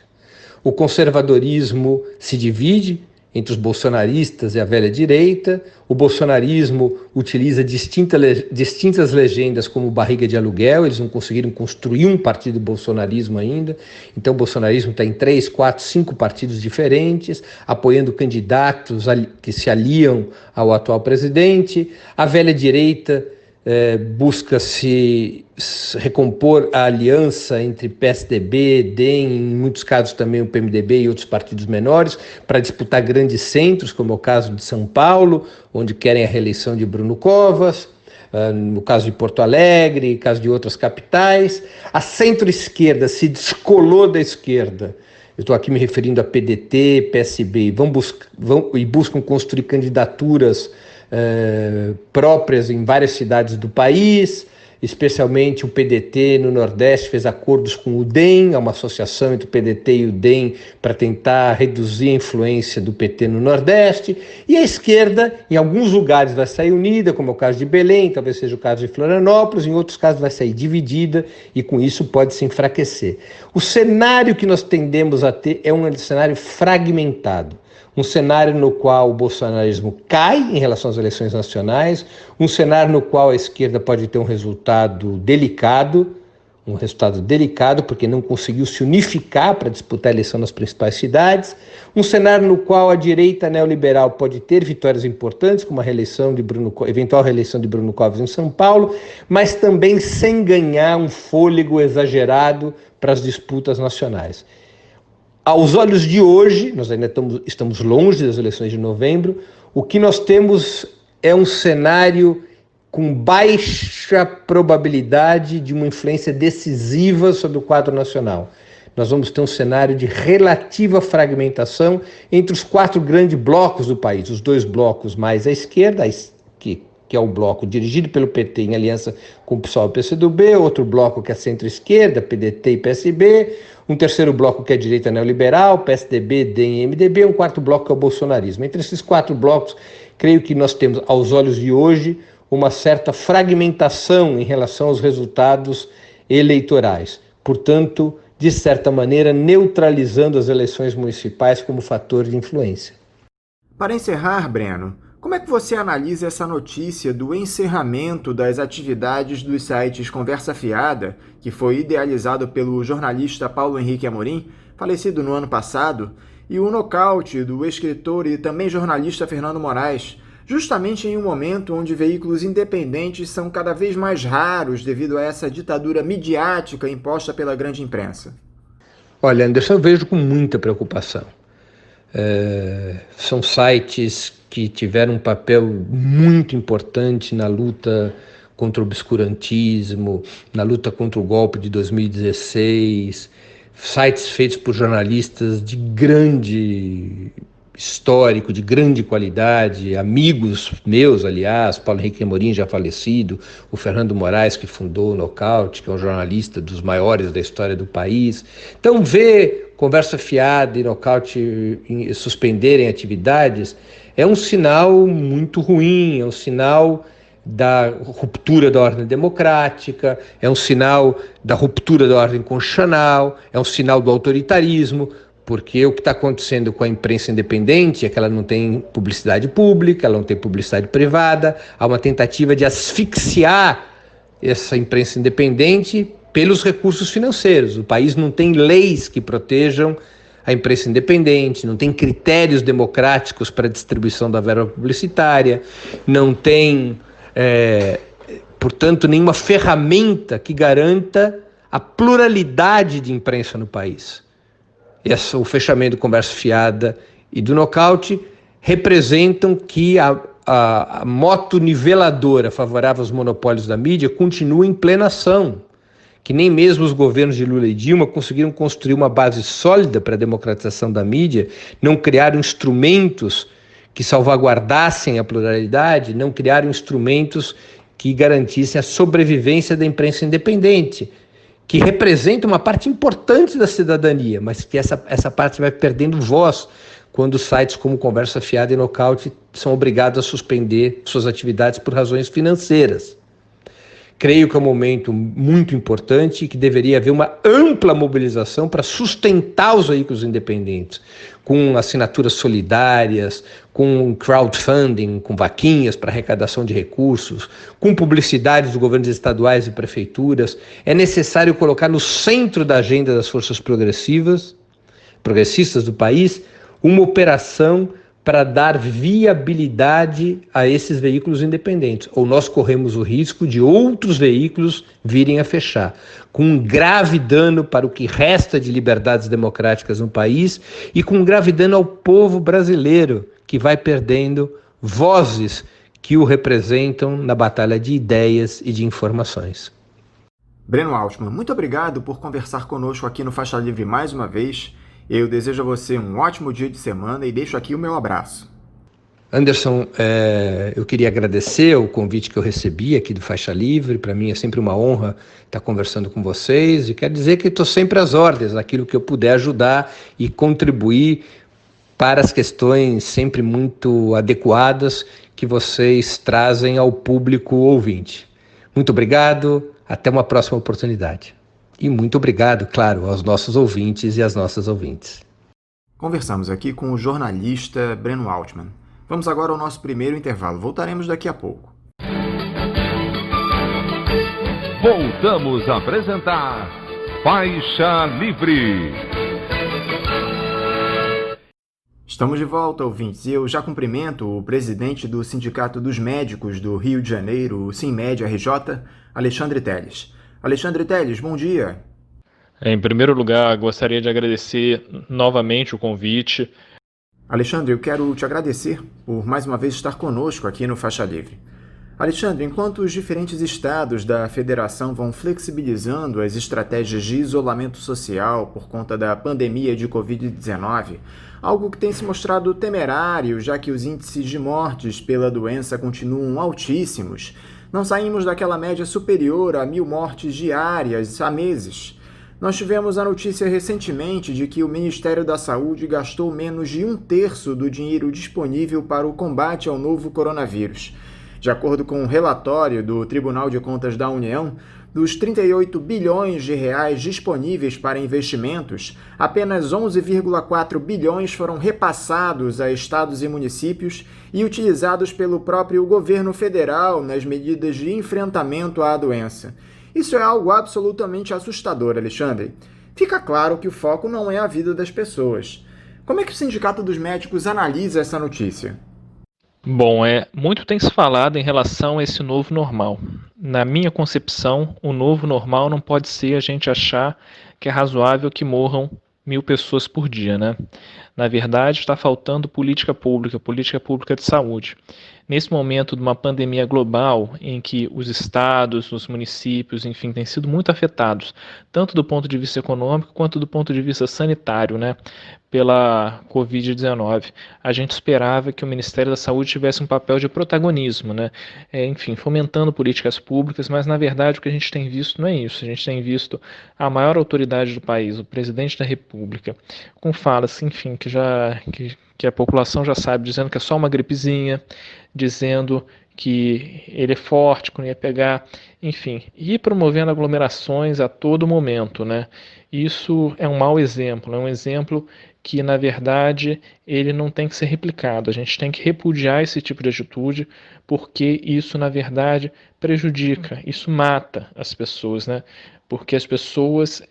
O conservadorismo se divide entre os bolsonaristas e a velha direita. O bolsonarismo utiliza distintas legendas como barriga de aluguel. Eles não conseguiram construir um partido bolsonarismo ainda. Então o bolsonarismo está em 3, 4, 5 partidos diferentes, apoiando candidatos que se aliam ao atual presidente. A velha direita busca-se recompor a aliança entre PSDB, DEM, em muitos casos também o PMDB e outros partidos menores, para disputar grandes centros, como é o caso de São Paulo, onde querem a reeleição de Bruno Covas, no caso de Porto Alegre, no caso de outras capitais. A centro-esquerda se descolou da esquerda. Eu estou aqui me referindo a PDT, PSB, e buscam construir candidaturas próprias em várias cidades do país, especialmente o PDT no Nordeste fez acordos com o DEM, há uma associação entre o PDT e o DEM para tentar reduzir a influência do PT no Nordeste, e a esquerda em alguns lugares vai sair unida, como é o caso de Belém, talvez seja o caso de Florianópolis, em outros casos vai sair dividida e com isso pode se enfraquecer. O cenário que nós tendemos a ter é um cenário fragmentado. Um cenário no qual o bolsonarismo cai em relação às eleições nacionais, um cenário no qual a esquerda pode ter um resultado delicado porque não conseguiu se unificar para disputar a eleição nas principais cidades, um cenário no qual a direita neoliberal pode ter vitórias importantes, como a eventual reeleição de Bruno Covas em São Paulo, mas também sem ganhar um fôlego exagerado para as disputas nacionais. Aos olhos de hoje, nós ainda estamos longe das eleições de novembro, o que nós temos é um cenário com baixa probabilidade de uma influência decisiva sobre o quadro nacional. Nós vamos ter um cenário de relativa fragmentação entre os 4 grandes blocos do país, os 2 blocos mais à esquerda, que é o bloco dirigido pelo PT em aliança com o PSOL e PCdoB, outro bloco que é centro-esquerda, PDT e PSB, um terceiro bloco que é a direita neoliberal, PSDB, DEM e MDB, um quarto bloco que é o bolsonarismo. Entre esses 4 blocos, creio que nós temos, aos olhos de hoje, uma certa fragmentação em relação aos resultados eleitorais. Portanto, de certa maneira, neutralizando as eleições municipais como fator de influência. Para encerrar, Breno, como é que você analisa essa notícia do encerramento das atividades dos sites Conversa Fiada, que foi idealizado pelo jornalista Paulo Henrique Amorim, falecido no ano passado, e o nocaute do escritor e também jornalista Fernando Moraes, justamente em um momento onde veículos independentes são cada vez mais raros devido a essa ditadura midiática imposta pela grande imprensa? Olha, Anderson, eu vejo com muita preocupação. São sites que tiveram um papel muito importante na luta contra o obscurantismo, na luta contra o golpe de 2016, sites feitos por jornalistas de grande histórico, de grande qualidade, amigos meus, aliás, Paulo Henrique Amorim, já falecido, o Fernando Moraes, que fundou o Nocaute, que é um jornalista dos maiores da história do país. Então, ver Conversa Fiada e Nocaute suspenderem atividades é um sinal muito ruim, é um sinal da ruptura da ordem democrática, é um sinal da ruptura da ordem constitucional, é um sinal do autoritarismo, porque o que está acontecendo com a imprensa independente é que ela não tem publicidade pública, ela não tem publicidade privada, há uma tentativa de asfixiar essa imprensa independente pelos recursos financeiros. O país não tem leis que protejam a imprensa independente, não tem critérios democráticos para a distribuição da verba publicitária, não tem, portanto, nenhuma ferramenta que garanta a pluralidade de imprensa no país. O fechamento do Conversa Fiada e do Nocaute representam que a moto niveladora favorável aos monopólios da mídia continua em plena ação, que nem mesmo os governos de Lula e Dilma conseguiram construir uma base sólida para a democratização da mídia, não criaram instrumentos que salvaguardassem a pluralidade, não criaram instrumentos que garantissem a sobrevivência da imprensa independente, que representa uma parte importante da cidadania, mas que essa parte vai perdendo voz quando sites como Conversa Fiada e Nocaute são obrigados a suspender suas atividades por razões financeiras. Creio que é um momento muito importante e que deveria haver uma ampla mobilização para sustentar os veículos independentes, com assinaturas solidárias, com crowdfunding, com vaquinhas para arrecadação de recursos, com publicidade dos governos estaduais e prefeituras. É necessário colocar no centro da agenda das forças progressistas do país uma operação para dar viabilidade a esses veículos independentes, ou nós corremos o risco de outros veículos virem a fechar, com um grave dano para o que resta de liberdades democráticas no país e com um grave dano ao povo brasileiro, que vai perdendo vozes que o representam na batalha de ideias e de informações. Breno Altman, muito obrigado por conversar conosco aqui no Faixa Livre mais uma vez. Eu desejo a você um ótimo dia de semana e deixo aqui o meu abraço. Anderson, eu queria agradecer o convite que eu recebi aqui do Faixa Livre. Para mim é sempre uma honra estar conversando com vocês e quero dizer que estou sempre às ordens naquilo que eu puder ajudar e contribuir para as questões sempre muito adequadas que vocês trazem ao público ouvinte. Muito obrigado, até uma próxima oportunidade. E muito obrigado, claro, aos nossos ouvintes e às nossas ouvintes. Conversamos aqui com o jornalista Breno Altman. Vamos agora ao nosso primeiro intervalo. Voltaremos daqui a pouco. Voltamos a apresentar Faixa Livre. Estamos de volta, ouvintes, e eu já cumprimento o presidente do Sindicato dos Médicos do Rio de Janeiro, o SINMED-RJ, Alexandre Telles. Alexandre Telles, bom dia. Em primeiro lugar, gostaria de agradecer novamente o convite. Alexandre, eu quero te agradecer por mais uma vez estar conosco aqui no Faixa Livre. Alexandre, enquanto os diferentes estados da federação vão flexibilizando as estratégias de isolamento social por conta da pandemia de Covid-19, algo que tem se mostrado temerário, já que os índices de mortes pela doença continuam altíssimos, não saímos daquela média superior a 1.000 mortes diárias há meses. Nós tivemos a notícia recentemente de que o Ministério da Saúde gastou menos de 1/3 do dinheiro disponível para o combate ao novo coronavírus. De acordo com um relatório do Tribunal de Contas da União, dos 38 bilhões de reais disponíveis para investimentos, apenas 11,4 bilhões foram repassados a estados e municípios e utilizados pelo próprio governo federal nas medidas de enfrentamento à doença. Isso é algo absolutamente assustador, Alexandre. Fica claro que o foco não é a vida das pessoas. Como é que o Sindicato dos Médicos analisa essa notícia? Bom, muito tem se falado em relação a esse novo normal. Na minha concepção, o novo normal não pode ser a gente achar que é razoável que morram 1.000 pessoas por dia, né? Na verdade, está faltando política pública de saúde. Nesse momento de uma pandemia global, em que os estados, os municípios, enfim, têm sido muito afetados, tanto do ponto de vista econômico quanto do ponto de vista sanitário, né, pela Covid-19. A gente esperava que o Ministério da Saúde tivesse um papel de protagonismo, né, enfim, fomentando políticas públicas, mas na verdade o que a gente tem visto não é isso. A gente tem visto a maior autoridade do país, o presidente da República, com falas, enfim, que a população já sabe, dizendo que é só uma gripezinha, dizendo que ele é forte, que não ia pegar, enfim, e promovendo aglomerações a todo momento, né? Isso é um mau exemplo, é um exemplo que, na verdade, ele não tem que ser replicado. A gente tem que repudiar esse tipo de atitude, porque isso, na verdade, prejudica, isso mata as pessoas, né? Porque as pessoas,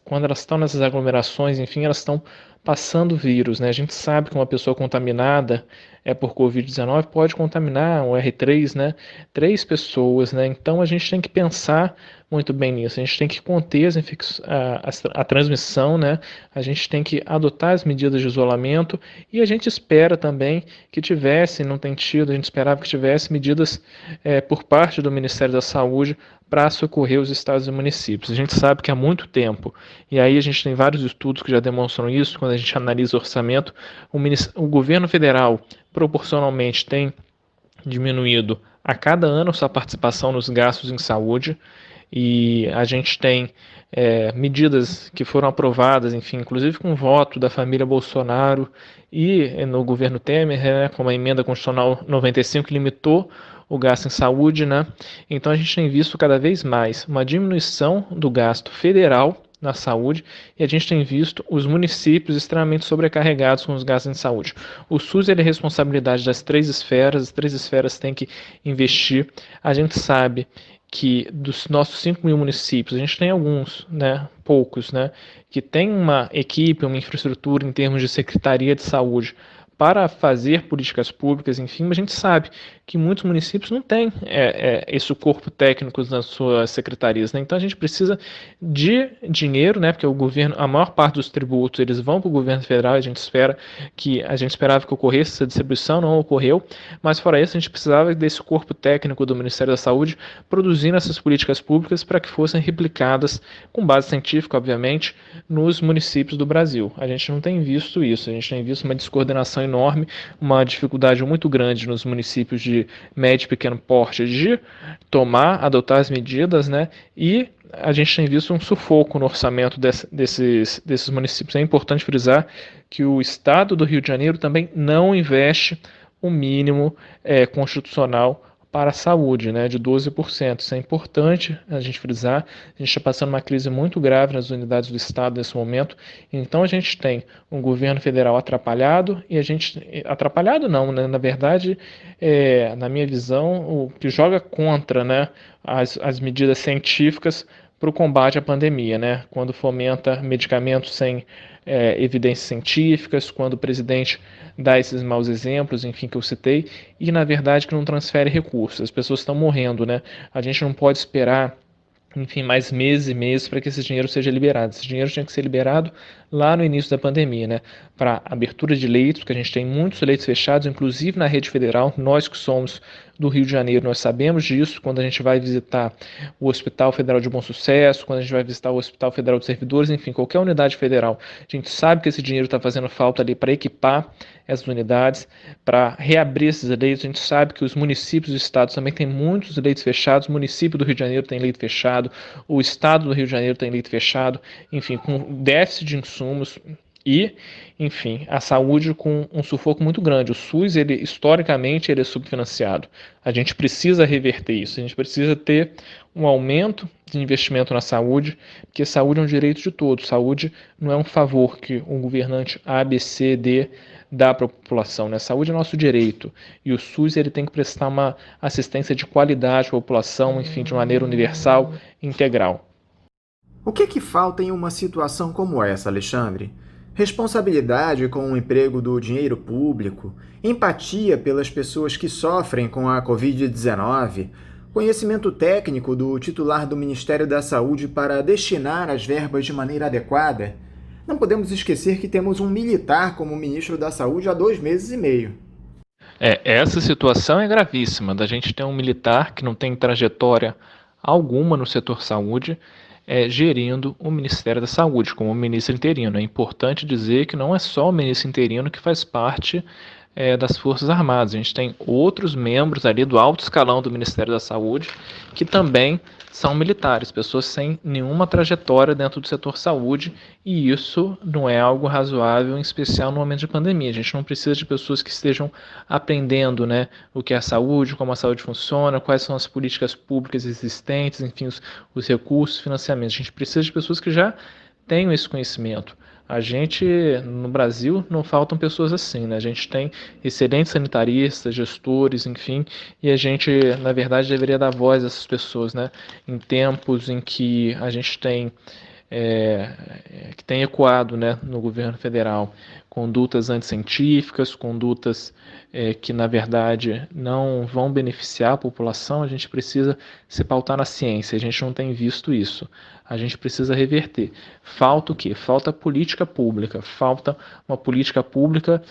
quando elas estão nessas aglomerações, enfim, elas estão passando vírus, né? A gente sabe que uma pessoa contaminada por Covid-19 pode contaminar o R3, né? 3 pessoas, né? Então a gente tem que pensar muito bem nisso. A gente tem que conter a transmissão, né? A gente tem que adotar as medidas de isolamento e a gente espera também que tivesse, não tem tido, a gente esperava que tivesse medidas por parte do Ministério da Saúde para socorrer os estados e municípios. A gente sabe que há muito tempo, e aí a gente tem vários estudos que já demonstram isso, quando a gente analisa o orçamento, o governo federal proporcionalmente tem diminuído a cada ano sua participação nos gastos em saúde, e a gente tem medidas que foram aprovadas, enfim, inclusive com voto da família Bolsonaro e no governo Temer, né, como a emenda constitucional 95 que limitou o gasto em saúde, né? Então a gente tem visto cada vez mais uma diminuição do gasto federal na saúde e a gente tem visto os municípios extremamente sobrecarregados com os gastos em saúde. O SUS é responsabilidade das 3 esferas, as 3 esferas têm que investir. A gente sabe que dos nossos 5.000 municípios, a gente tem alguns, né, poucos, né, que tem uma equipe, uma infraestrutura em termos de secretaria de saúde para fazer políticas públicas, enfim, mas a gente sabe que muitos municípios não têm esse corpo técnico nas suas secretarias, né? Então a gente precisa de dinheiro, né? Porque o governo, a maior parte dos tributos, eles vão para o governo federal, a gente esperava que ocorresse essa distribuição, não ocorreu, mas fora isso a gente precisava desse corpo técnico do Ministério da Saúde produzindo essas políticas públicas para que fossem replicadas com base científica, obviamente, nos municípios do Brasil. A gente não tem visto isso, a gente tem visto uma descoordenação enorme, uma dificuldade muito grande nos municípios de médio e pequeno porte de adotar as medidas, né? E a gente tem visto um sufoco no orçamento desses municípios. É importante frisar que o Estado do Rio de Janeiro também não investe o mínimo constitucional para a saúde, né, de 12%. Isso é importante a gente frisar. A gente está passando uma crise muito grave nas unidades do Estado nesse momento. Então a gente tem um governo federal atrapalhado e atrapalhado não, né, na verdade, na minha visão, o que joga contra, né, as medidas científicas para o combate à pandemia, né, quando fomenta medicamentos sem evidências científicas, quando o presidente dá esses maus exemplos, enfim, que eu citei, e na verdade que não transfere recursos. As pessoas estão morrendo, né? A gente não pode esperar, enfim, mais meses e meses para que esse dinheiro seja liberado. Esse dinheiro tinha que ser liberado lá no início da pandemia, né? Para abertura de leitos, porque a gente tem muitos leitos fechados, inclusive na rede federal. Nós que somos do Rio de Janeiro, nós sabemos disso quando a gente vai visitar o Hospital Federal de Bom Sucesso, quando a gente vai visitar o Hospital Federal de Servidores, enfim, qualquer unidade federal. A gente sabe que esse dinheiro está fazendo falta ali para equipar essas unidades, para reabrir esses leitos. A gente sabe que os municípios e estados também têm muitos leitos fechados. O município do Rio de Janeiro tem leito fechado, o estado do Rio de Janeiro tem leito fechado, enfim, com déficit de insumos e, enfim, a saúde com um sufoco muito grande. O SUS, historicamente, ele é subfinanciado. A gente precisa reverter isso, a gente precisa ter um aumento de investimento na saúde, porque saúde é um direito de todos. Saúde não é um favor que um governante A, B, C, D dá para a população, né? Saúde é nosso direito e o SUS ele tem que prestar uma assistência de qualidade para a população, enfim, de maneira universal e integral. O que falta em uma situação como essa, Alexandre? Responsabilidade com o emprego do dinheiro público, empatia pelas pessoas que sofrem com a Covid-19, conhecimento técnico do titular do Ministério da Saúde para destinar as verbas de maneira adequada. Não podemos esquecer que temos um militar como ministro da Saúde há 2 meses e meio. Essa situação é gravíssima, da gente ter um militar que não tem trajetória alguma no setor saúde, gerindo o Ministério da Saúde, como ministro interino. É importante dizer que não é só o ministro interino que faz parte das Forças Armadas. A gente tem outros membros ali do alto escalão do Ministério da Saúde que também são militares, pessoas sem nenhuma trajetória dentro do setor saúde, e isso não é algo razoável, em especial no momento de pandemia. A gente não precisa de pessoas que estejam aprendendo, né, o que é a saúde, como a saúde funciona, quais são as políticas públicas existentes, enfim, os recursos, financiamentos. A gente precisa de pessoas que já tenham esse conhecimento. A gente, no Brasil, não faltam pessoas assim, né? A gente tem excelentes sanitaristas, gestores, enfim, e a gente, na verdade, deveria dar voz a essas pessoas, né? Em tempos em que a gente tem, que tem ecoado, né, no governo federal, condutas anticientíficas, condutas que, na verdade, não vão beneficiar a população, a gente precisa se pautar na ciência. A gente não tem visto isso. A gente precisa reverter. Falta o quê? Falta política pública. Falta uma política pública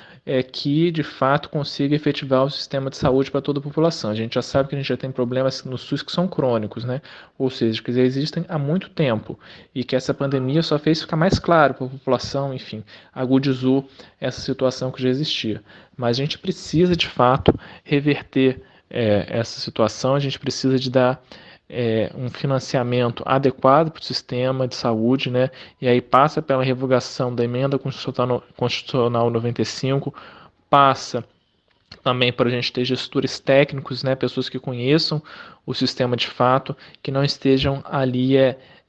que, de fato, consiga efetivar o sistema de saúde para toda a população. A gente já sabe que a gente já tem problemas no SUS que são crônicos, né? Ou seja, que já existem há muito tempo e que essa pandemia só fez ficar mais claro para a população, enfim, agudizou essa situação que já existia. Mas a gente precisa, de fato, reverter essa situação. A gente precisa de dar um financiamento adequado para o sistema de saúde, né? E aí passa pela revogação da emenda constitucional 95, passa também para a gente ter gestores técnicos, né? Pessoas que conheçam o sistema de fato, que não estejam ali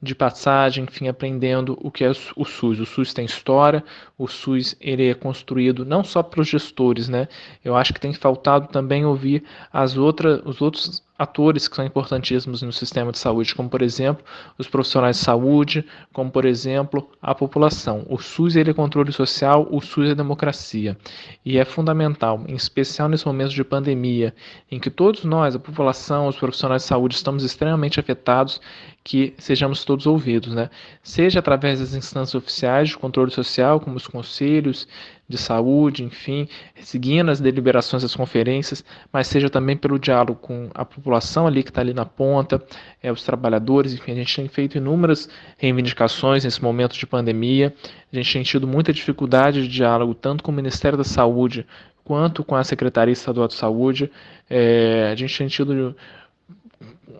de passagem, enfim, aprendendo o que é o SUS. O SUS tem história, o SUS ele é construído não só para os gestores, né? Eu acho que tem faltado também ouvir os outros atores que são importantíssimos no sistema de saúde, como, por exemplo, os profissionais de saúde, como, por exemplo, a população. O SUS ele é controle social, o SUS é democracia. E é fundamental, em especial nesse momento de pandemia, em que todos nós, a população, os profissionais de saúde, estamos extremamente afetados, que sejamos todos ouvidos, né? Seja através das instâncias oficiais de controle social, como os conselhos de saúde, enfim, seguindo as deliberações das conferências, mas seja também pelo diálogo com a população ali que está ali na ponta, os trabalhadores, enfim, a gente tem feito inúmeras reivindicações nesse momento de pandemia, a gente tem tido muita dificuldade de diálogo tanto com o Ministério da Saúde quanto com a Secretaria Estadual de Saúde, a gente tem tido,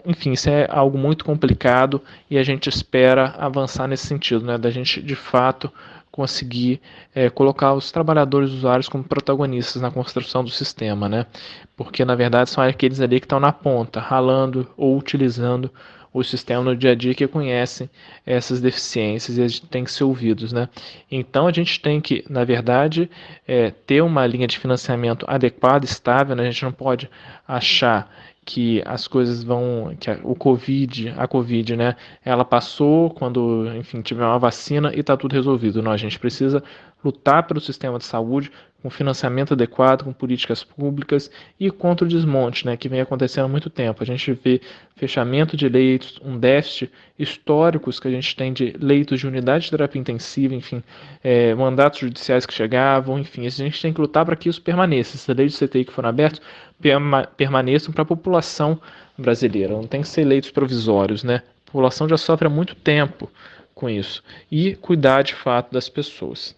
enfim, isso é algo muito complicado e a gente espera avançar nesse sentido, né, da gente de fato conseguir colocar os trabalhadores usuários como protagonistas na construção do sistema, né? Porque na verdade são aqueles ali que estão na ponta, ralando ou utilizando o sistema no dia a dia que conhecem essas deficiências e eles têm que ser ouvidos, né? Então a gente tem que, na verdade, ter uma linha de financiamento adequada, estável, né? A gente não pode achar que as coisas vão, que a Covid, né, ela passou quando, enfim, tiver uma vacina e está tudo resolvido. Não, a gente precisa lutar pelo sistema de saúde com financiamento adequado, com políticas públicas e contra o desmonte, né, que vem acontecendo há muito tempo. A gente vê fechamento de leitos, um déficit históricos que a gente tem de leitos de unidade de terapia intensiva, enfim, mandatos judiciais que chegavam, enfim, a gente tem que lutar para que isso permaneça. Esses leitos de CTI que foram abertos permaneçam para a população brasileira, não tem que ser leitos provisórios, né? A população já sofre há muito tempo com isso. E cuidar de fato das pessoas.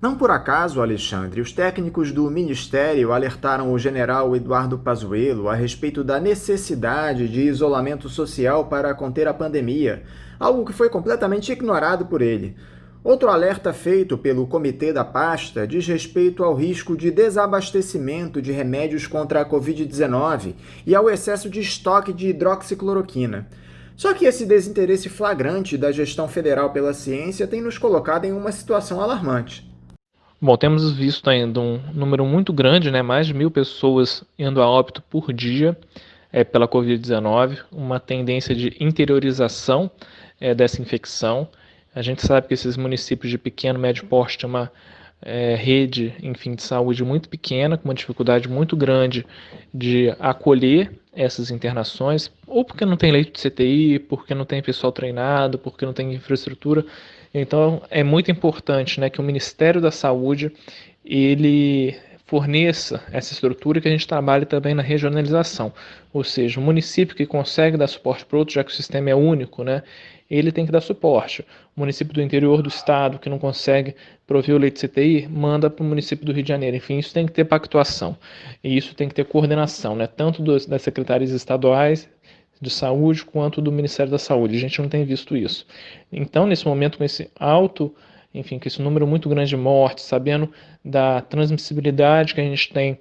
Não por acaso, Alexandre, os técnicos do Ministério alertaram o general Eduardo Pazuello a respeito da necessidade de isolamento social para conter a pandemia, algo que foi completamente ignorado por ele. Outro alerta feito pelo comitê da pasta diz respeito ao risco de desabastecimento de remédios contra a Covid-19 e ao excesso de estoque de hidroxicloroquina. Só que esse desinteresse flagrante da gestão federal pela ciência tem nos colocado em uma situação alarmante. Bom, temos visto ainda um número muito grande, né, mais de 1.000 pessoas indo a óbito por dia pela Covid-19, uma tendência de interiorização dessa infecção. A gente sabe que esses municípios de pequeno e médio porte têm uma rede, enfim, de saúde muito pequena, com uma dificuldade muito grande de acolher essas internações, ou porque não tem leito de CTI, porque não tem pessoal treinado, porque não tem infraestrutura. Então é muito importante, né, que o Ministério da Saúde ele forneça essa estrutura e que a gente trabalhe também na regionalização, ou seja, o município que consegue dar suporte para outro, já que o sistema é único, né, ele tem que dar suporte. O município do interior do estado que não consegue prover o leite CTI, manda para o município do Rio de Janeiro. Enfim, isso tem que ter pactuação e isso tem que ter coordenação, né, tanto das secretarias estaduais de saúde quanto do Ministério da Saúde. A gente não tem visto isso. Então, nesse momento, com esse com esse número muito grande de mortes, sabendo da transmissibilidade que a gente tem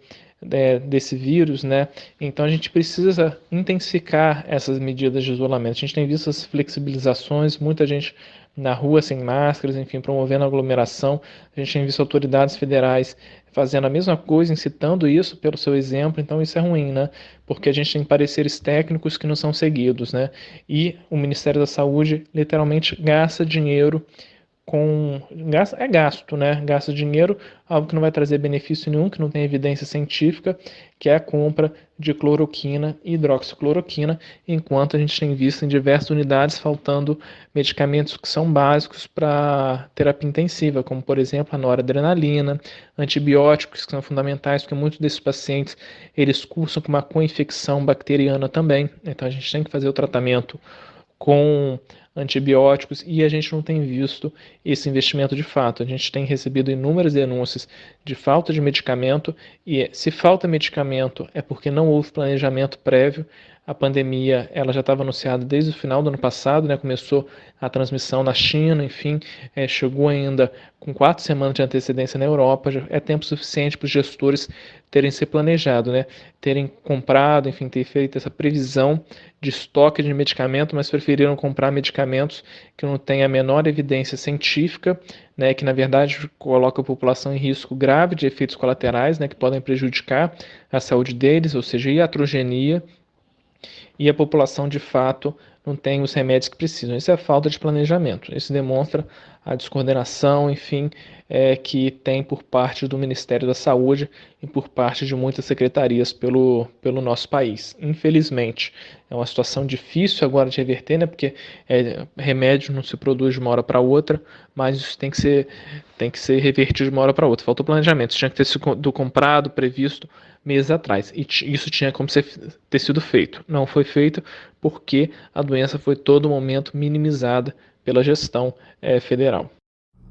desse vírus, né? Então a gente precisa intensificar essas medidas de isolamento. A gente tem visto as flexibilizações, muita gente na rua sem máscaras, enfim, promovendo aglomeração. A gente tem visto autoridades federais fazendo a mesma coisa, incitando isso pelo seu exemplo. Então isso é ruim, né? Porque a gente tem pareceres técnicos que não são seguidos, né? E o Ministério da Saúde literalmente gasta dinheiro gasto, né? Gasta dinheiro, algo que não vai trazer benefício nenhum, que não tem evidência científica, que é a compra de cloroquina e hidroxicloroquina, enquanto a gente tem visto em diversas unidades faltando medicamentos que são básicos para terapia intensiva, como por exemplo a noradrenalina, antibióticos que são fundamentais, porque muitos desses pacientes eles cursam com uma co-infecção bacteriana também, então a gente tem que fazer o tratamento com antibióticos e a gente não tem visto esse investimento de fato. A gente tem recebido inúmeras denúncias de falta de medicamento e se falta medicamento é porque não houve planejamento prévio. A pandemia ela já estava anunciada desde o final do ano passado, né? Começou a transmissão na China, enfim, chegou ainda com 4 semanas de antecedência na Europa, já é tempo suficiente para os gestores terem se planejado, né? Terem comprado, enfim, ter feito essa previsão de estoque de medicamento, mas preferiram comprar medicamentos que não têm a menor evidência científica, né? Que na verdade coloca a população em risco grave de efeitos colaterais, né? Que podem prejudicar a saúde deles, ou seja, iatrogenia. e a população de fato não tem os remédios que precisam. Isso é falta de planejamento. Isso demonstra a descoordenação, enfim, que tem por parte do Ministério da Saúde e por parte de muitas secretarias pelo nosso país. Infelizmente, é uma situação difícil agora de reverter, né? Porque remédio não se produz de uma hora para outra, mas isso tem que ser revertido de uma hora para outra. Faltou planejamento, isso tinha que ter sido comprado, previsto meses atrás. E isso tinha como ter sido feito. Não foi feito porque a doença foi todo momento minimizada pela gestão federal.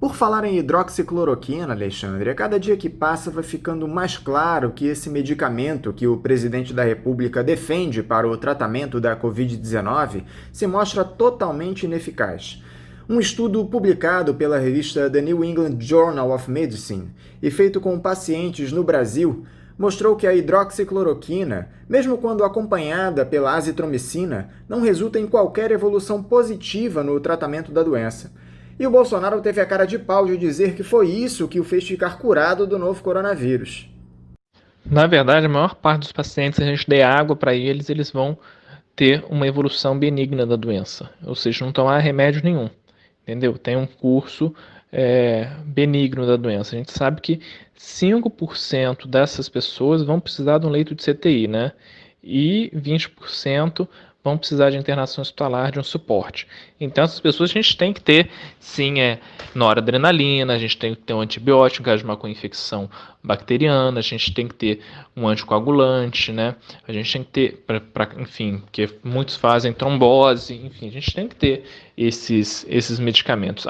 Por falar em hidroxicloroquina, Alexandre, a cada dia que passa vai ficando mais claro que esse medicamento que o presidente da República defende para o tratamento da Covid-19 se mostra totalmente ineficaz. Um estudo publicado pela revista The New England Journal of Medicine e feito com pacientes no Brasil mostrou que a hidroxicloroquina, mesmo quando acompanhada pela azitromicina, não resulta em qualquer evolução positiva no tratamento da doença. E o Bolsonaro teve a cara de pau de dizer que foi isso que o fez ficar curado do novo coronavírus. Na verdade, a maior parte dos pacientes, se a gente der água para eles, eles vão ter uma evolução benigna da doença, ou seja, não tomar remédio nenhum, entendeu? Tem um curso benigno da doença. A gente sabe que 5% dessas pessoas vão precisar de um leito de CTI, né? E 20% vão precisar de internação hospitalar, de um suporte. Então, essas pessoas a gente tem que ter, sim, noradrenalina, a gente tem que ter um antibiótico, caso de uma infecção bacteriana, a gente tem que ter um anticoagulante, né? A gente tem que ter, enfim, porque muitos fazem trombose, enfim, a gente tem que ter esses medicamentos.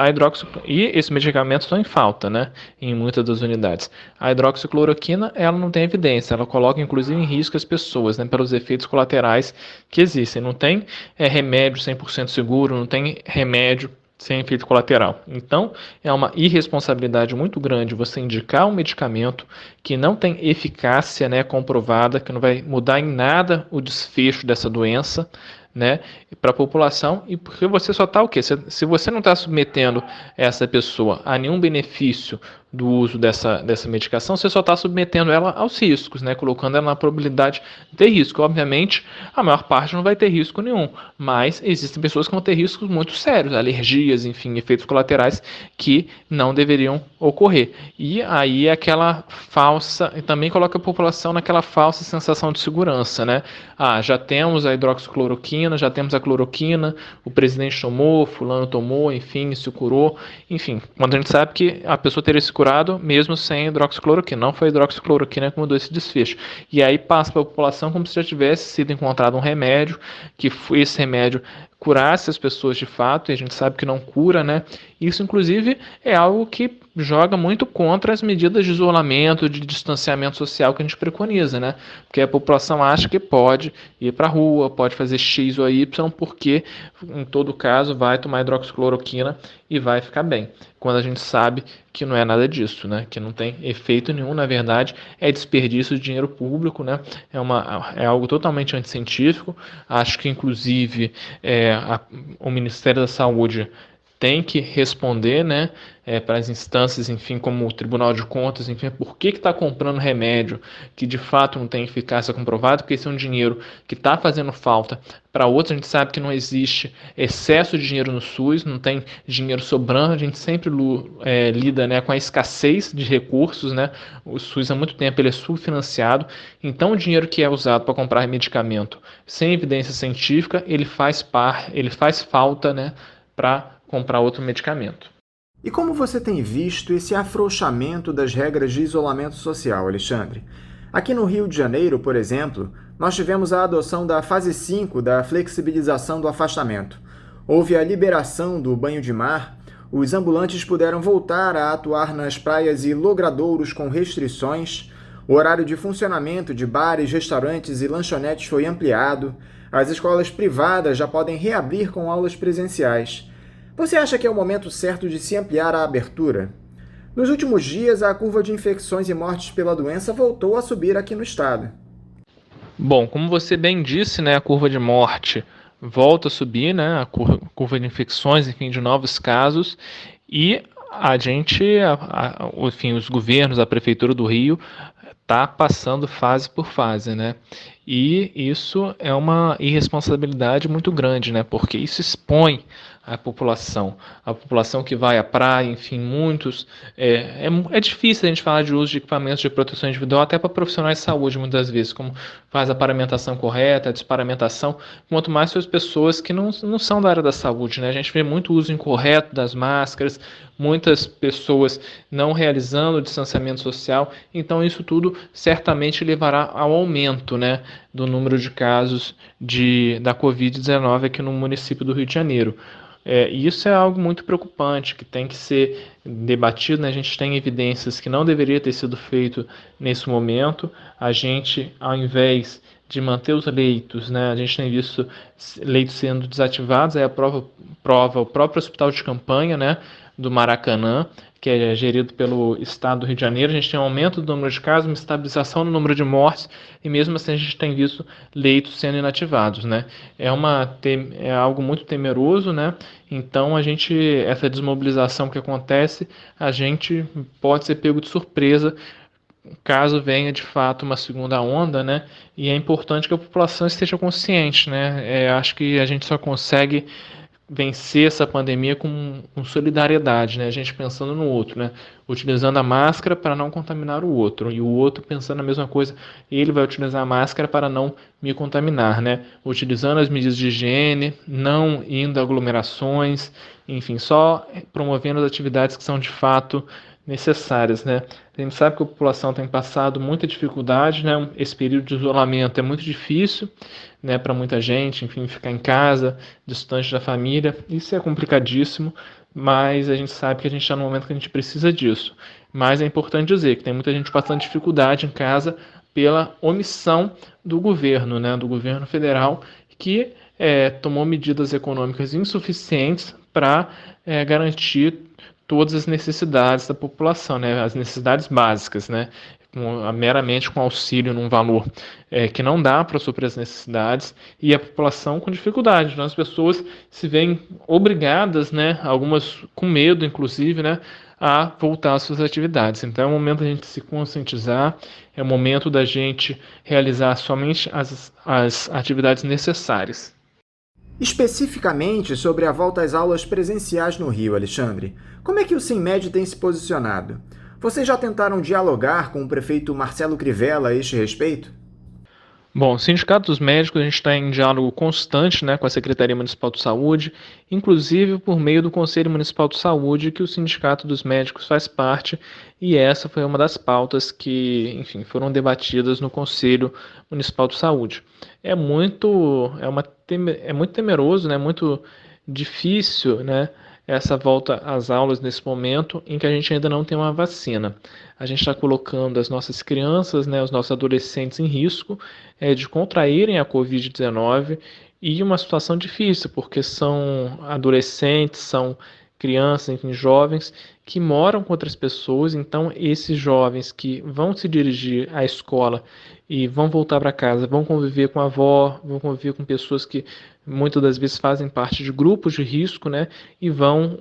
E esses medicamentos estão em falta, né? Em muitas das unidades. A hidroxicloroquina, ela não tem evidência, ela coloca inclusive em risco as pessoas, né? Pelos efeitos colaterais que existem. Não tem remédio 100% seguro, não tem remédio sem efeito colateral. Então, é uma irresponsabilidade muito grande você indicar um medicamento que não tem eficácia, né, comprovada, que não vai mudar em nada o desfecho dessa doença, né, para a população, e porque você só está o quê? Se você não está submetendo essa pessoa a nenhum benefício do uso dessa medicação, você só está submetendo ela aos riscos, né, colocando ela na probabilidade de ter risco. Obviamente, a maior parte não vai ter risco nenhum, mas existem pessoas que vão ter riscos muito sérios, alergias, enfim, efeitos colaterais que não deveriam ocorrer. E aí é aquela falsa, e também coloca a população naquela falsa sensação de segurança, né? Já temos a hidroxicloroquina, já temos a cloroquina, o presidente tomou, fulano tomou, enfim, se curou, enfim, quando a gente sabe que a pessoa teria se curado mesmo sem hidroxicloroquina, não foi a hidroxicloroquina que mudou esse desfecho. E aí passa para a população como se já tivesse sido encontrado um remédio, que esse remédio curasse as pessoas de fato, e a gente sabe que não cura, né? Isso, inclusive, é algo que joga muito contra as medidas de isolamento, de distanciamento social que a gente preconiza, né? Porque a população acha que pode ir para a rua, pode fazer X ou Y, porque, em todo caso, vai tomar hidroxicloroquina e vai ficar bem. Quando a gente sabe que não é nada disso, né? Que não tem efeito nenhum, na verdade, é desperdício de dinheiro público, né? É algo totalmente anticientífico. Acho que, inclusive, o Ministério da Saúde tem que responder, né, para as instâncias, enfim, como o Tribunal de Contas, enfim, por que está comprando remédio que de fato não tem eficácia comprovada, porque esse é um dinheiro que está fazendo falta para outros. A gente sabe que não existe excesso de dinheiro no SUS, não tem dinheiro sobrando, a gente sempre lida, né, com a escassez de recursos, né? O SUS há muito tempo ele é subfinanciado, então o dinheiro que é usado para comprar medicamento sem evidência científica, ele faz falta, né, para comprar outro medicamento. E como você tem visto esse afrouxamento das regras de isolamento social, Alexandre? Aqui no Rio de Janeiro, por exemplo, nós tivemos a adoção da fase 5 da flexibilização do afastamento. Houve a liberação do banho de mar, os ambulantes puderam voltar a atuar nas praias e logradouros com restrições, o horário de funcionamento de bares, restaurantes e lanchonetes foi ampliado, as escolas privadas já podem reabrir com aulas presenciais. Você acha que é o momento certo de se ampliar a abertura? Nos últimos dias, a curva de infecções e mortes pela doença voltou a subir aqui no estado. Bom, como você bem disse, né, a curva de morte volta a subir, né, a curva de infecções, enfim, de novos casos, e a gente, enfim, os governos, a Prefeitura do Rio, está passando fase por fase, né? E isso é uma irresponsabilidade muito grande, né? Porque isso expõe a população que vai à praia, enfim, muitos. É difícil a gente falar de uso de equipamentos de proteção individual até para profissionais de saúde, muitas vezes, como faz a paramentação correta, a desparamentação, quanto mais para as pessoas que não são da área da saúde, né? A gente vê muito uso incorreto das máscaras, muitas pessoas não realizando o distanciamento social, então isso tudo certamente levará ao aumento, né, do número de casos da Covid-19 aqui no município do Rio de Janeiro. E isso é algo muito preocupante, que tem que ser debatido, né? A gente tem evidências que não deveria ter sido feito nesse momento. A gente, ao invés de manter os leitos, né, a gente tem visto leitos sendo desativados, aí a prova o próprio hospital de campanha, né, do Maracanã, que é gerido pelo Estado do Rio de Janeiro. A gente tem um aumento do número de casos, uma estabilização no número de mortes, e mesmo assim a gente tem visto leitos sendo inativados, né? É algo muito temeroso, né? Então essa desmobilização que acontece, a gente pode ser pego de surpresa caso venha de fato uma segunda onda, né? E é importante que a população esteja consciente, né? Acho que a gente só consegue vencer essa pandemia com solidariedade, né? A gente pensando no outro, né? Utilizando a máscara para não contaminar o outro, e o outro pensando a mesma coisa, ele vai utilizar a máscara para não me contaminar, né? Utilizando as medidas de higiene, não indo a aglomerações, enfim, só promovendo as atividades que são de fato necessárias, né? A gente sabe que a população tem passado muita dificuldade, né? Esse período de isolamento é muito difícil, né, para muita gente, enfim, ficar em casa, distante da família, isso é complicadíssimo, mas a gente sabe que a gente está no momento que a gente precisa disso. Mas é importante dizer que tem muita gente passando dificuldade em casa pela omissão do governo, né, do governo federal, que tomou medidas econômicas insuficientes para garantir todas as necessidades da população, né, as necessidades básicas, né, meramente com auxílio num valor que não dá para suprir as necessidades, e a população com dificuldade, né? As pessoas se veem obrigadas, né, algumas com medo, inclusive, né, a voltar às suas atividades. Então é o momento da gente se conscientizar, é o momento da gente realizar somente as atividades necessárias. Especificamente sobre a volta às aulas presenciais no Rio, Alexandre, como é que o SINMED tem se posicionado? Vocês já tentaram dialogar com o prefeito Marcelo Crivella a este respeito? Bom, o Sindicato dos Médicos, a gente está em diálogo constante, né, com a Secretaria Municipal de Saúde, inclusive por meio do Conselho Municipal de Saúde, que o Sindicato dos Médicos faz parte, e essa foi uma das pautas que, enfim, foram debatidas no Conselho Municipal de Saúde. É muito temeroso, né, muito difícil, né, essa volta às aulas nesse momento em que a gente ainda não tem uma vacina. A gente está colocando as nossas crianças, né, os nossos adolescentes em risco de contraírem a Covid-19, e uma situação difícil, porque são adolescentes, são crianças, enfim, jovens que moram com outras pessoas. Então esses jovens que vão se dirigir à escola e vão voltar para casa, vão conviver com a avó, vão conviver com pessoas que muitas das vezes fazem parte de grupos de risco, né, e vão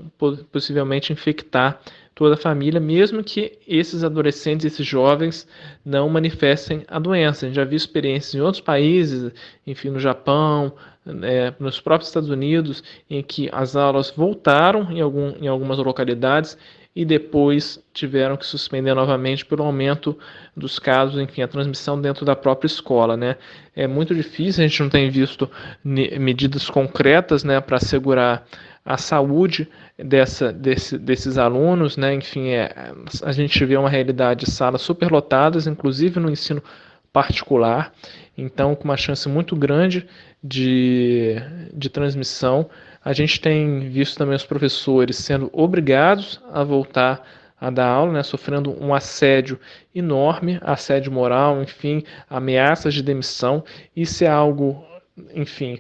possivelmente infectar toda a família, mesmo que esses adolescentes, esses jovens, não manifestem a doença. A gente já viu experiências em outros países, enfim, no Japão, nos próprios Estados Unidos, em que as aulas voltaram em algumas localidades e depois tiveram que suspender novamente pelo aumento dos casos, enfim, a transmissão dentro da própria escola, né? É muito difícil, a gente não tem visto medidas concretas, né, para assegurar a saúde desses alunos, né? Enfim, a gente vê uma realidade de salas superlotadas, inclusive no ensino particular, então com uma chance muito grande de transmissão. A gente tem visto também os professores sendo obrigados a voltar a dar aula, né, sofrendo um assédio enorme, assédio moral, enfim, ameaças de demissão. Isso é algo, enfim,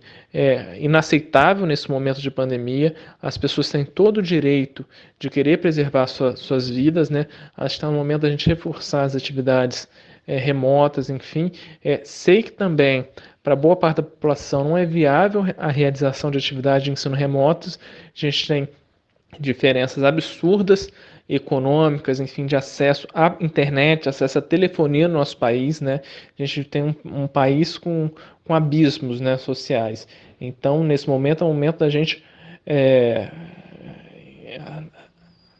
inaceitável nesse momento de pandemia. As pessoas têm todo o direito de querer preservar suas vidas, né? Acho que está no momento da gente reforçar as atividades remotas, enfim. Sei que também para boa parte da população não é viável a realização de atividades de ensino remotos. A gente tem diferenças absurdas econômicas, enfim, de acesso à internet, acesso à telefonia no nosso país, né? A gente tem um país com abismos, né, sociais. Então, nesse momento, é o momento da gente é,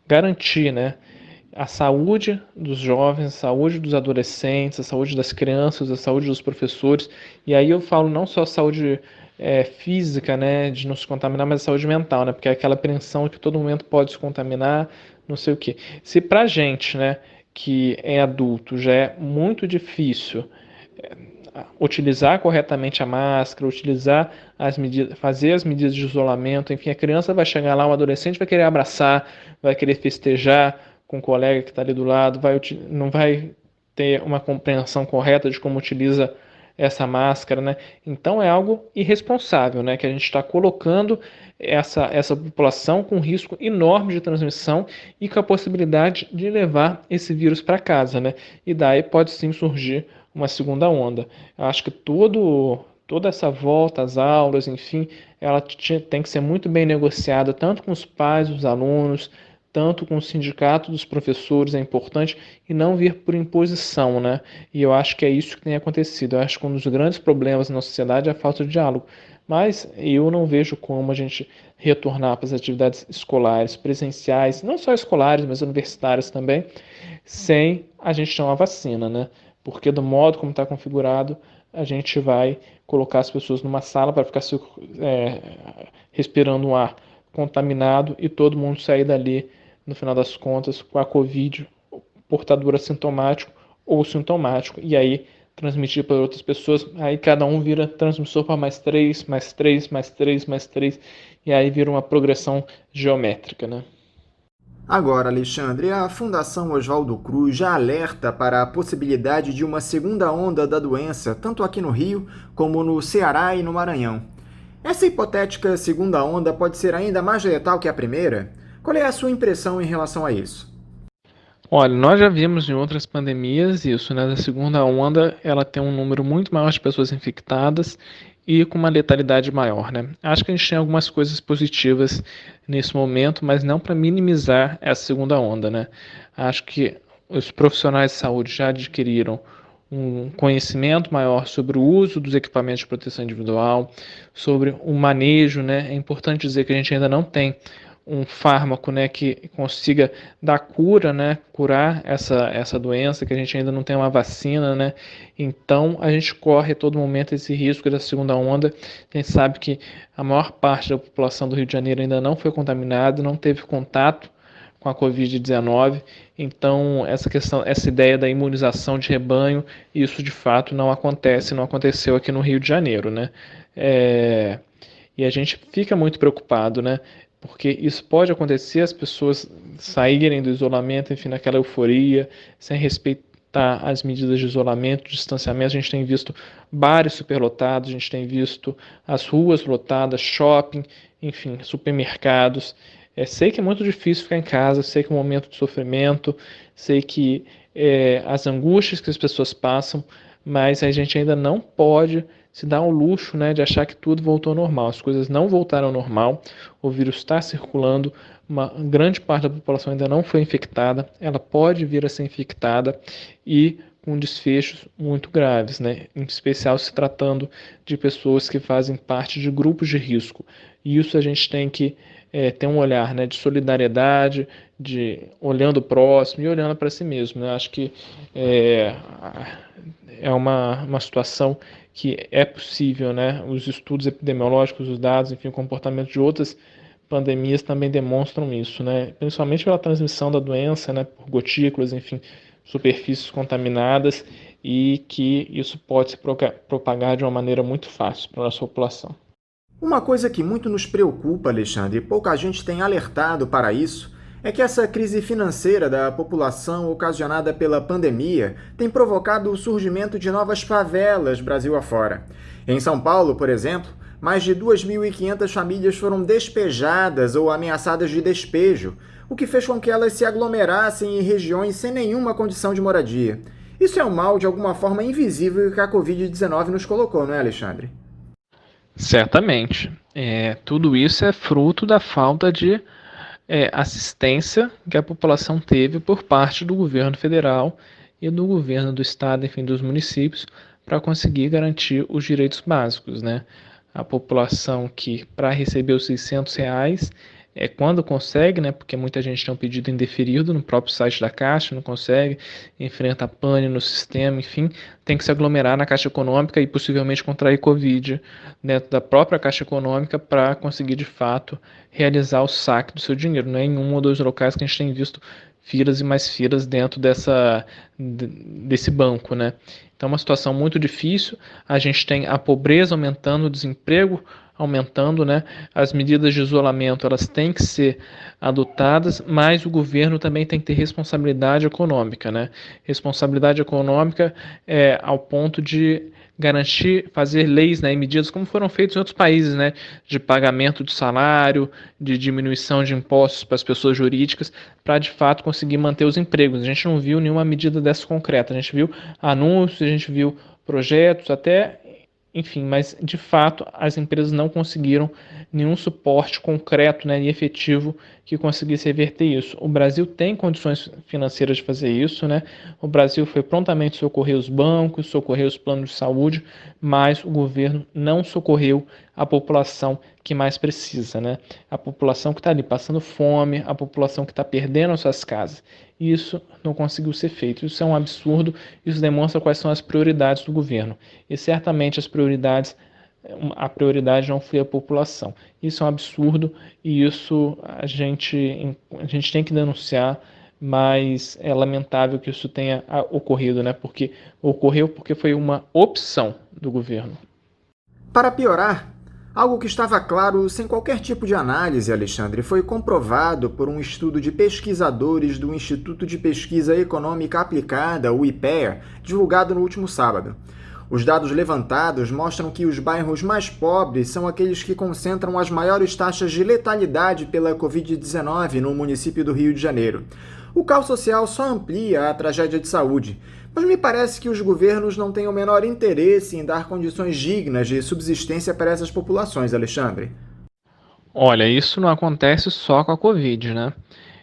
garantir, né, a saúde dos jovens, a saúde dos adolescentes, a saúde das crianças, a saúde dos professores. E aí eu falo não só a saúde física, né, de não se contaminar, mas a saúde mental, né, porque é aquela apreensão que todo momento pode se contaminar, não sei o quê. Se pra gente, né, que é adulto, já é muito difícil utilizar corretamente a máscara, utilizar as medidas, fazer as medidas de isolamento, enfim, a criança vai chegar lá, um adolescente vai querer abraçar, vai querer festejar com o colega que está ali do lado, não vai ter uma compreensão correta de como utiliza essa máscara, né? Então é algo irresponsável, né? Que a gente está colocando essa população com risco enorme de transmissão e com a possibilidade de levar esse vírus para casa, né? E daí pode sim surgir uma segunda onda. Eu acho que toda essa volta às aulas, enfim, ela tem que ser muito bem negociada, tanto com os pais, os alunos, tanto com o sindicato dos professores, é importante, e não vir por imposição, né? E eu acho que é isso que tem acontecido. Eu acho que um dos grandes problemas na sociedade é a falta de diálogo. Mas eu não vejo como a gente retornar para as atividades escolares, presenciais, não só escolares, mas universitárias também, sem a gente ter uma vacina, né? Porque do modo como está configurado, a gente vai colocar as pessoas numa sala para ficar respirando um ar contaminado e todo mundo sair dali, no final das contas, com a Covid, portador assintomático ou sintomático, e aí transmitir para outras pessoas, aí cada um vira transmissor para mais 3, mais 3, mais 3, mais 3, e aí vira uma progressão geométrica, né? Agora, Alexandre, a Fundação Oswaldo Cruz já alerta para a possibilidade de uma segunda onda da doença, tanto aqui no Rio como no Ceará e no Maranhão. Essa hipotética segunda onda pode ser ainda mais letal que a primeira? Qual é a sua impressão em relação a isso? Olha, nós já vimos em outras pandemias isso, né? A segunda onda, ela tem um número muito maior de pessoas infectadas e com uma letalidade maior, né? Acho que a gente tem algumas coisas positivas nesse momento, mas não para minimizar essa segunda onda, né? Acho que os profissionais de saúde já adquiriram um conhecimento maior sobre o uso dos equipamentos de proteção individual, sobre o manejo, né? É importante dizer que a gente ainda não tem um fármaco, né, que consiga dar cura, né, curar essa doença, que a gente ainda não tem uma vacina, né, então a gente corre a todo momento esse risco da segunda onda. A gente sabe que a maior parte da população do Rio de Janeiro ainda não foi contaminada, não teve contato com a Covid-19, então essa ideia da imunização de rebanho, isso de fato não acontece, não aconteceu aqui no Rio de Janeiro, né, e a gente fica muito preocupado, né, porque isso pode acontecer, as pessoas saírem do isolamento, enfim, naquela euforia, sem respeitar as medidas de isolamento, de distanciamento. A gente tem visto bares superlotados, a gente tem visto as ruas lotadas, shopping, enfim, supermercados. Sei que é muito difícil ficar em casa, sei que é um momento de sofrimento, sei que as angústias que as pessoas passam, mas a gente ainda não pode se dar ao luxo, né, de achar que tudo voltou ao normal. As coisas não voltaram ao normal, o vírus está circulando, uma grande parte da população ainda não foi infectada, ela pode vir a ser infectada e com desfechos muito graves, né, em especial se tratando de pessoas que fazem parte de grupos de risco. E isso a gente tem que ter um olhar, né, de solidariedade, de olhando o próximo e olhando para si mesmo, né? Acho que é uma situação que é possível, né? Os estudos epidemiológicos, os dados, enfim, o comportamento de outras pandemias também demonstram isso, né? Principalmente pela transmissão da doença, né? Por gotículas, enfim, superfícies contaminadas, e que isso pode se propagar de uma maneira muito fácil para a nossa população. Uma coisa que muito nos preocupa, Alexandre, e pouca gente tem alertado para isso, é que essa crise financeira da população ocasionada pela pandemia tem provocado o surgimento de novas favelas Brasil afora. Em São Paulo, por exemplo, mais de 2.500 famílias foram despejadas ou ameaçadas de despejo, o que fez com que elas se aglomerassem em regiões sem nenhuma condição de moradia. Isso é um mal de alguma forma invisível que a Covid-19 nos colocou, não é, Alexandre? Certamente. Tudo isso é fruto da falta de assistência que a população teve por parte do governo federal e do governo do estado, enfim, dos municípios, para conseguir garantir os direitos básicos, né? A população que, para receber os R$ 600, quando consegue, né? Porque muita gente tem um pedido indeferido no próprio site da Caixa, não consegue, enfrenta pane no sistema, enfim, tem que se aglomerar na Caixa Econômica e possivelmente contrair Covid dentro da própria Caixa Econômica para conseguir, de fato, realizar o saque do seu dinheiro. Não é em um ou dois locais que a gente tem visto filas e mais filas dentro desse banco, né? Então, é uma situação muito difícil. A gente tem a pobreza aumentando, o desemprego aumentando, né? As medidas de isolamento, elas têm que ser adotadas, mas o governo também tem que ter responsabilidade econômica, né? Responsabilidade econômica ao ponto de garantir, fazer leis, né, e medidas como foram feitas em outros países, né, de pagamento de salário, de diminuição de impostos para as pessoas jurídicas, para de fato conseguir manter os empregos. A gente não viu nenhuma medida dessa concreta, a gente viu anúncios, a gente viu projetos, até, enfim, mas de fato as empresas não conseguiram nenhum suporte concreto, né, e efetivo que conseguisse reverter isso. O Brasil tem condições financeiras de fazer isso, né? O Brasil foi prontamente socorrer os bancos, socorrer os planos de saúde, mas o governo não socorreu a população que mais precisa, né? A população que está ali passando fome, a população que está perdendo as suas casas. Isso não conseguiu ser feito. Isso é um absurdo, isso demonstra quais são as prioridades do governo. E certamente a prioridade não foi a população. Isso é um absurdo e isso a gente tem que denunciar, mas é lamentável que isso tenha ocorrido, né? Porque ocorreu porque foi uma opção do governo. Para piorar, algo que estava claro sem qualquer tipo de análise, Alexandre, foi comprovado por um estudo de pesquisadores do Instituto de Pesquisa Econômica Aplicada, o IPEA, divulgado no último sábado. Os dados levantados mostram que os bairros mais pobres são aqueles que concentram as maiores taxas de letalidade pela Covid-19 no município do Rio de Janeiro. O caos social só amplia a tragédia de saúde, mas me parece que os governos não têm o menor interesse em dar condições dignas de subsistência para essas populações, Alexandre. Olha, isso não acontece só com a Covid, né?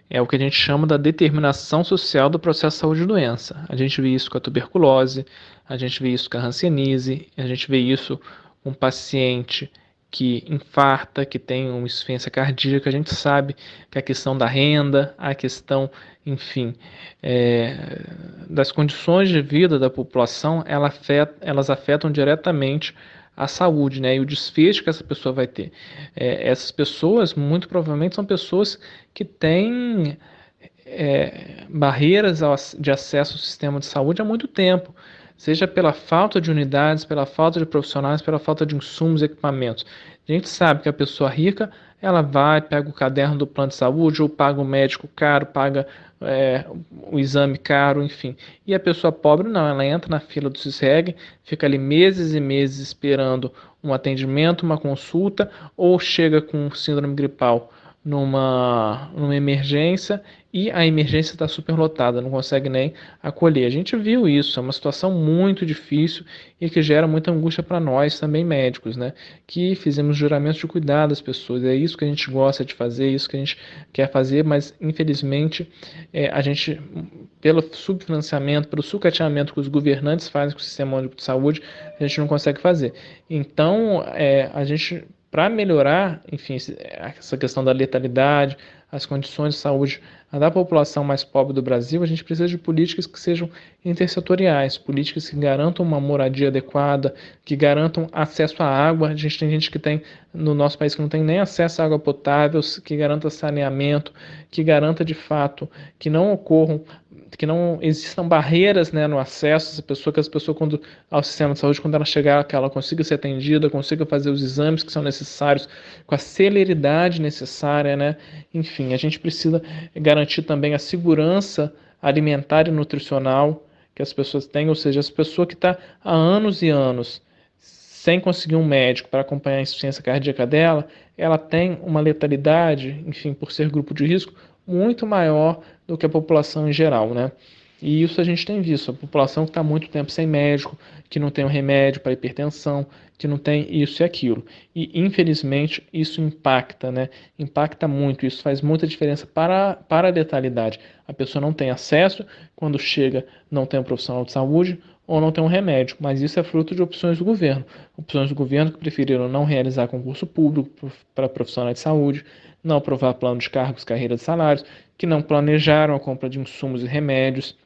É o que a gente chama da determinação social do processo saúde-doença. A gente vê isso com a tuberculose, a gente vê isso com a hanseníase, a gente vê isso com um paciente que infarta, que tem uma insuficiência cardíaca. A gente sabe que a questão da renda, a questão, enfim, das condições de vida da população, elas afetam diretamente a saúde, né, e o desfecho que essa pessoa vai ter. Essas pessoas, muito provavelmente, são pessoas que têm barreiras de acesso ao sistema de saúde há muito tempo, seja pela falta de unidades, pela falta de profissionais, pela falta de insumos e equipamentos. A gente sabe que a pessoa rica, ela vai, pega o caderno do plano de saúde, ou paga o médico caro, paga o exame caro, enfim. E a pessoa pobre não, ela entra na fila do CISREG, fica ali meses e meses esperando um atendimento, uma consulta, ou chega com síndrome gripal numa emergência e a emergência está superlotada, não consegue nem acolher. A gente viu isso, é uma situação muito difícil e que gera muita angústia para nós também médicos, né? Que fizemos juramento de cuidar das pessoas, é isso que a gente gosta de fazer, é isso que a gente quer fazer, mas infelizmente a gente, pelo subfinanciamento, pelo sucateamento que os governantes fazem com o sistema único de saúde, a gente não consegue fazer. Então, a gente, para melhorar, enfim, essa questão da letalidade, as condições de saúde da população mais pobre do Brasil, a gente precisa de políticas que sejam intersetoriais, políticas que garantam uma moradia adequada, que garantam acesso à água. A gente tem gente que tem, no nosso país, que não tem nem acesso à água potável, que garanta saneamento, que garanta de fato que não existam barreiras, né, no acesso, que as pessoas ao sistema de saúde, quando ela chegar, que ela consiga ser atendida, consiga fazer os exames que são necessários, com a celeridade necessária, né? Enfim, a gente precisa garantir também a segurança alimentar e nutricional que as pessoas têm, ou seja, essa pessoa que está há anos e anos sem conseguir um médico para acompanhar a insuficiência cardíaca dela, ela tem uma letalidade, enfim, por ser grupo de risco, muito maior do que a população em geral, né? E isso a gente tem visto, a população que está muito tempo sem médico, que não tem um remédio para hipertensão, que não tem isso e aquilo. E, infelizmente, isso impacta, né? Impacta muito, isso faz muita diferença para a letalidade. A pessoa não tem acesso, quando chega não tem um profissional de saúde ou não tem um remédio, mas isso é fruto de opções do governo. Opções do governo que preferiram não realizar concurso público para profissionais de saúde, não aprovar plano de cargos, carreiras e salários, que não planejaram a compra de insumos e remédios,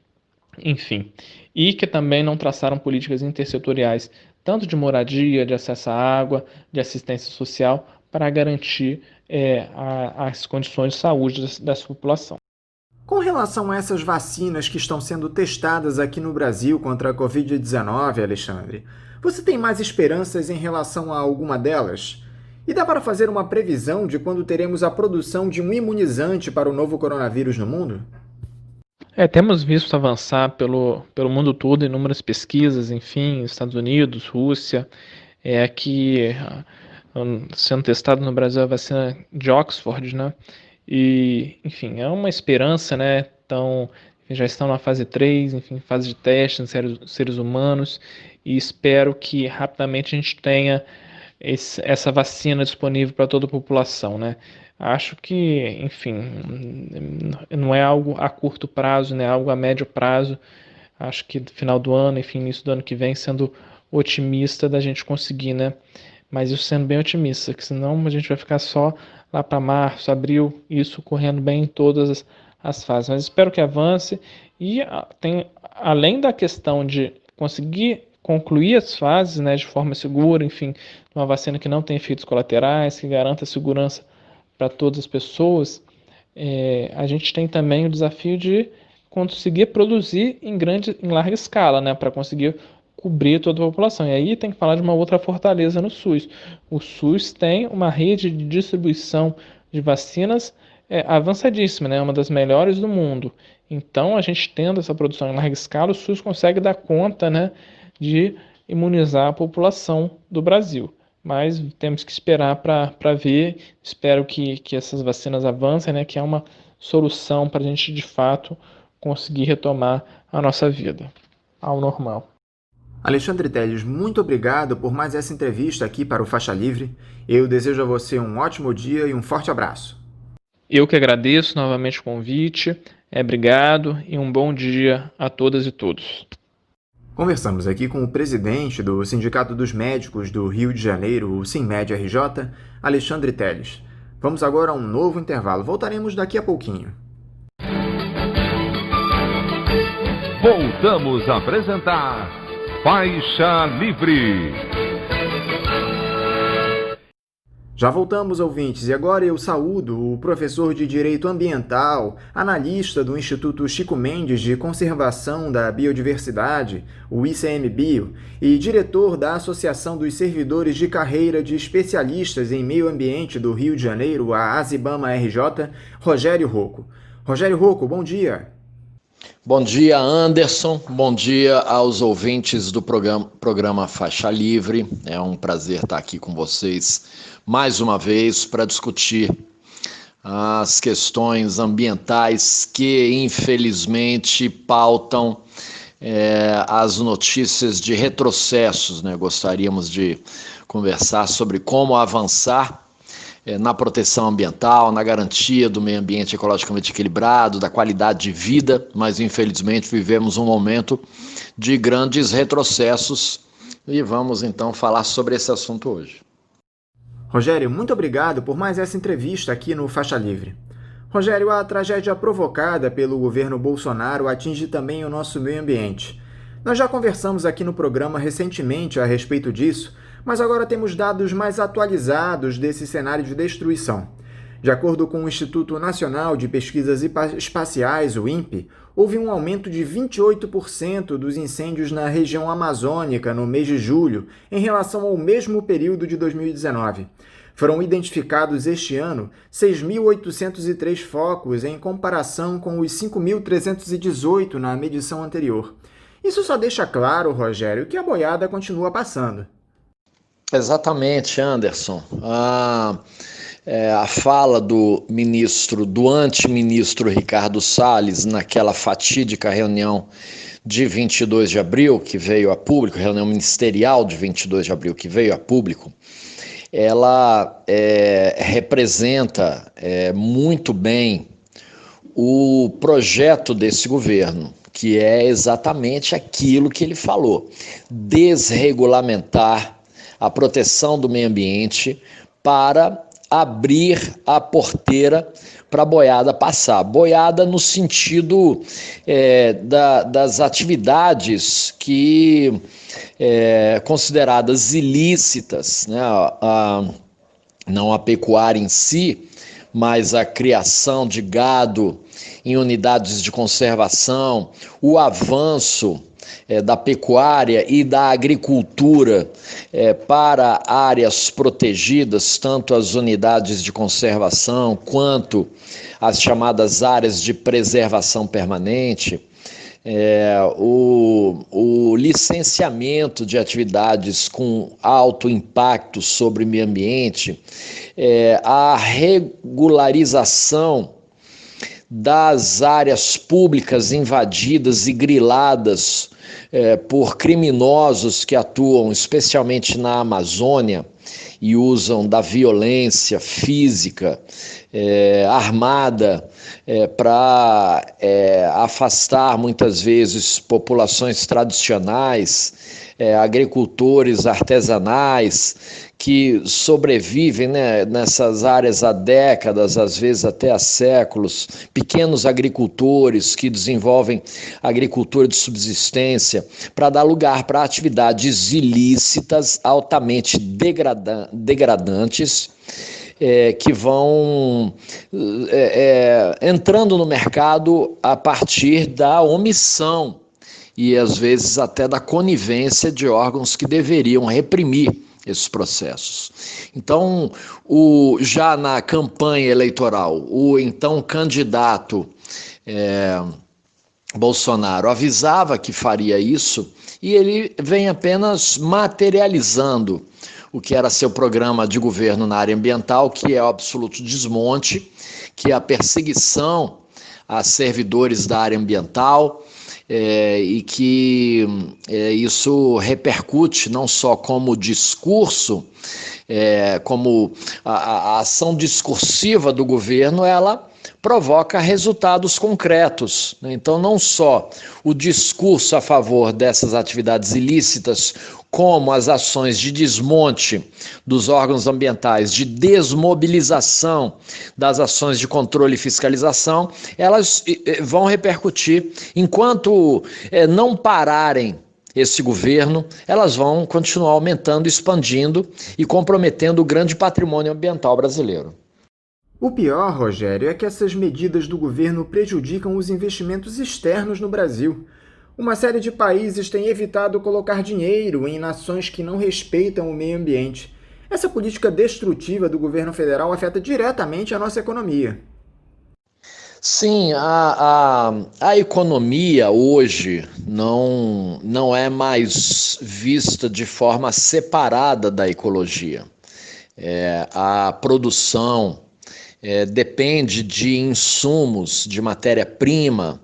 enfim, e que também não traçaram políticas intersetoriais, tanto de moradia, de acesso à água, de assistência social, para garantir as condições de saúde dessa população. Com relação a essas vacinas que estão sendo testadas aqui no Brasil contra a Covid-19, Alexandre, você tem mais esperanças em relação a alguma delas? E dá para fazer uma previsão de quando teremos a produção de um imunizante para o novo coronavírus no mundo? Temos visto avançar pelo mundo todo inúmeras pesquisas, enfim, Estados Unidos, Rússia, que sendo testado no Brasil a vacina de Oxford, né? E, enfim, é uma esperança, né? Então, já estão na fase 3, enfim, fase de teste em seres humanos, e espero que rapidamente a gente tenha essa vacina disponível para toda a população, né? Acho que, enfim, não é algo a curto prazo, né? É algo a médio prazo. Acho que no final do ano, enfim, início do ano que vem, sendo otimista da gente conseguir, né? Mas isso sendo bem otimista, que senão a gente vai ficar só lá para março, abril, isso correndo bem em todas as fases. Mas espero que avance e além da questão de conseguir concluir as fases, né, de forma segura, enfim, uma vacina que não tem efeitos colaterais, que garanta segurança para todas as pessoas, a gente tem também o desafio de conseguir produzir em larga escala, né, para conseguir cobrir toda a população. E aí tem que falar de uma outra fortaleza no SUS. O SUS tem uma rede de distribuição de vacinas avançadíssima, né, uma das melhores do mundo. Então, a gente tendo essa produção em larga escala, o SUS consegue dar conta, né, de imunizar a população do Brasil. Mas temos que esperar para ver. Espero que essas vacinas avancem, né, que é uma solução para a gente, de fato, conseguir retomar a nossa vida ao normal. Alexandre Telles, muito obrigado por mais essa entrevista aqui para o Faixa Livre. Eu desejo a você um ótimo dia e um forte abraço. Eu que agradeço novamente o convite. Obrigado e um bom dia a todas e todos. Conversamos aqui com o presidente do Sindicato dos Médicos do Rio de Janeiro, o SINMED-RJ, Alexandre Telles. Vamos agora a um novo intervalo. Voltaremos daqui a pouquinho. Voltamos a apresentar Faixa Livre. Já voltamos, ouvintes, e agora eu saúdo o professor de Direito Ambiental, analista do Instituto Chico Mendes de Conservação da Biodiversidade, o ICMBio, e diretor da Associação dos Servidores de Carreira de Especialistas em Meio Ambiente do Rio de Janeiro, a ASIBAMA-RJ, Rogério Rocco. Rogério Rocco, bom dia. Bom dia, Anderson. Bom dia aos ouvintes do programa Faixa Livre. É um prazer estar aqui com vocês mais uma vez para discutir as questões ambientais que, infelizmente, pautam as notícias de retrocessos, né? Gostaríamos de conversar sobre como avançar na proteção ambiental, na garantia do meio ambiente ecologicamente equilibrado, da qualidade de vida, mas infelizmente vivemos um momento de grandes retrocessos e vamos então falar sobre esse assunto hoje. Rogério, muito obrigado por mais essa entrevista aqui no Faixa Livre. Rogério, a tragédia provocada pelo governo Bolsonaro atinge também o nosso meio ambiente. Nós já conversamos aqui no programa recentemente a respeito disso, mas agora temos dados mais atualizados desse cenário de destruição. De acordo com o Instituto Nacional de Pesquisas Espaciais, o INPE, houve um aumento de 28% dos incêndios na região amazônica no mês de julho, em relação ao mesmo período de 2019. Foram identificados este ano 6.803 focos, em comparação com os 5.318 na medição anterior. Isso só deixa claro, Rogério, que a boiada continua passando. Exatamente, Anderson. a fala do antiministro Ricardo Salles naquela fatídica reunião de 22 de abril que veio a público, reunião ministerial de 22 de abril que veio a público, ela representa muito bem o projeto desse governo, que é exatamente aquilo que ele falou: desregulamentar a proteção do meio ambiente para abrir a porteira para a boiada passar. Boiada no sentido das atividades que consideradas ilícitas, né? Não a pecuária em si, mas a criação de gado em unidades de conservação, o avanço da pecuária e da agricultura para áreas protegidas, tanto as unidades de conservação quanto as chamadas áreas de preservação permanente, o licenciamento de atividades com alto impacto sobre o meio ambiente, a regularização das áreas públicas invadidas e griladas por criminosos que atuam especialmente na Amazônia e usam da violência física armada para afastar muitas vezes populações tradicionais, agricultores artesanais que sobrevivem, né, nessas áreas há décadas, às vezes até há séculos, pequenos agricultores que desenvolvem agricultura de subsistência para dar lugar para atividades ilícitas altamente degradantes, que vão entrando no mercado a partir da omissão e às vezes até da conivência de órgãos que deveriam reprimir esses processos. Então, já na campanha eleitoral, o então candidato Bolsonaro avisava que faria isso e ele vem apenas materializando o que era seu programa de governo na área ambiental, que é o absoluto desmonte, que é a perseguição a servidores da área ambiental, e que isso repercute não só como discurso, como a ação discursiva do governo, ela provoca resultados concretos. Então, não só o discurso a favor dessas atividades ilícitas, como as ações de desmonte dos órgãos ambientais, de desmobilização das ações de controle e fiscalização, elas vão repercutir. Enquanto não pararem esse governo, elas vão continuar aumentando, expandindo e comprometendo o grande patrimônio ambiental brasileiro. O pior, Rogério, é que essas medidas do governo prejudicam os investimentos externos no Brasil. Uma série de países tem evitado colocar dinheiro em nações que não respeitam o meio ambiente. Essa política destrutiva do governo federal afeta diretamente a nossa economia. Sim, a economia hoje não é mais vista de forma separada da ecologia. A produção depende de insumos, de matéria-prima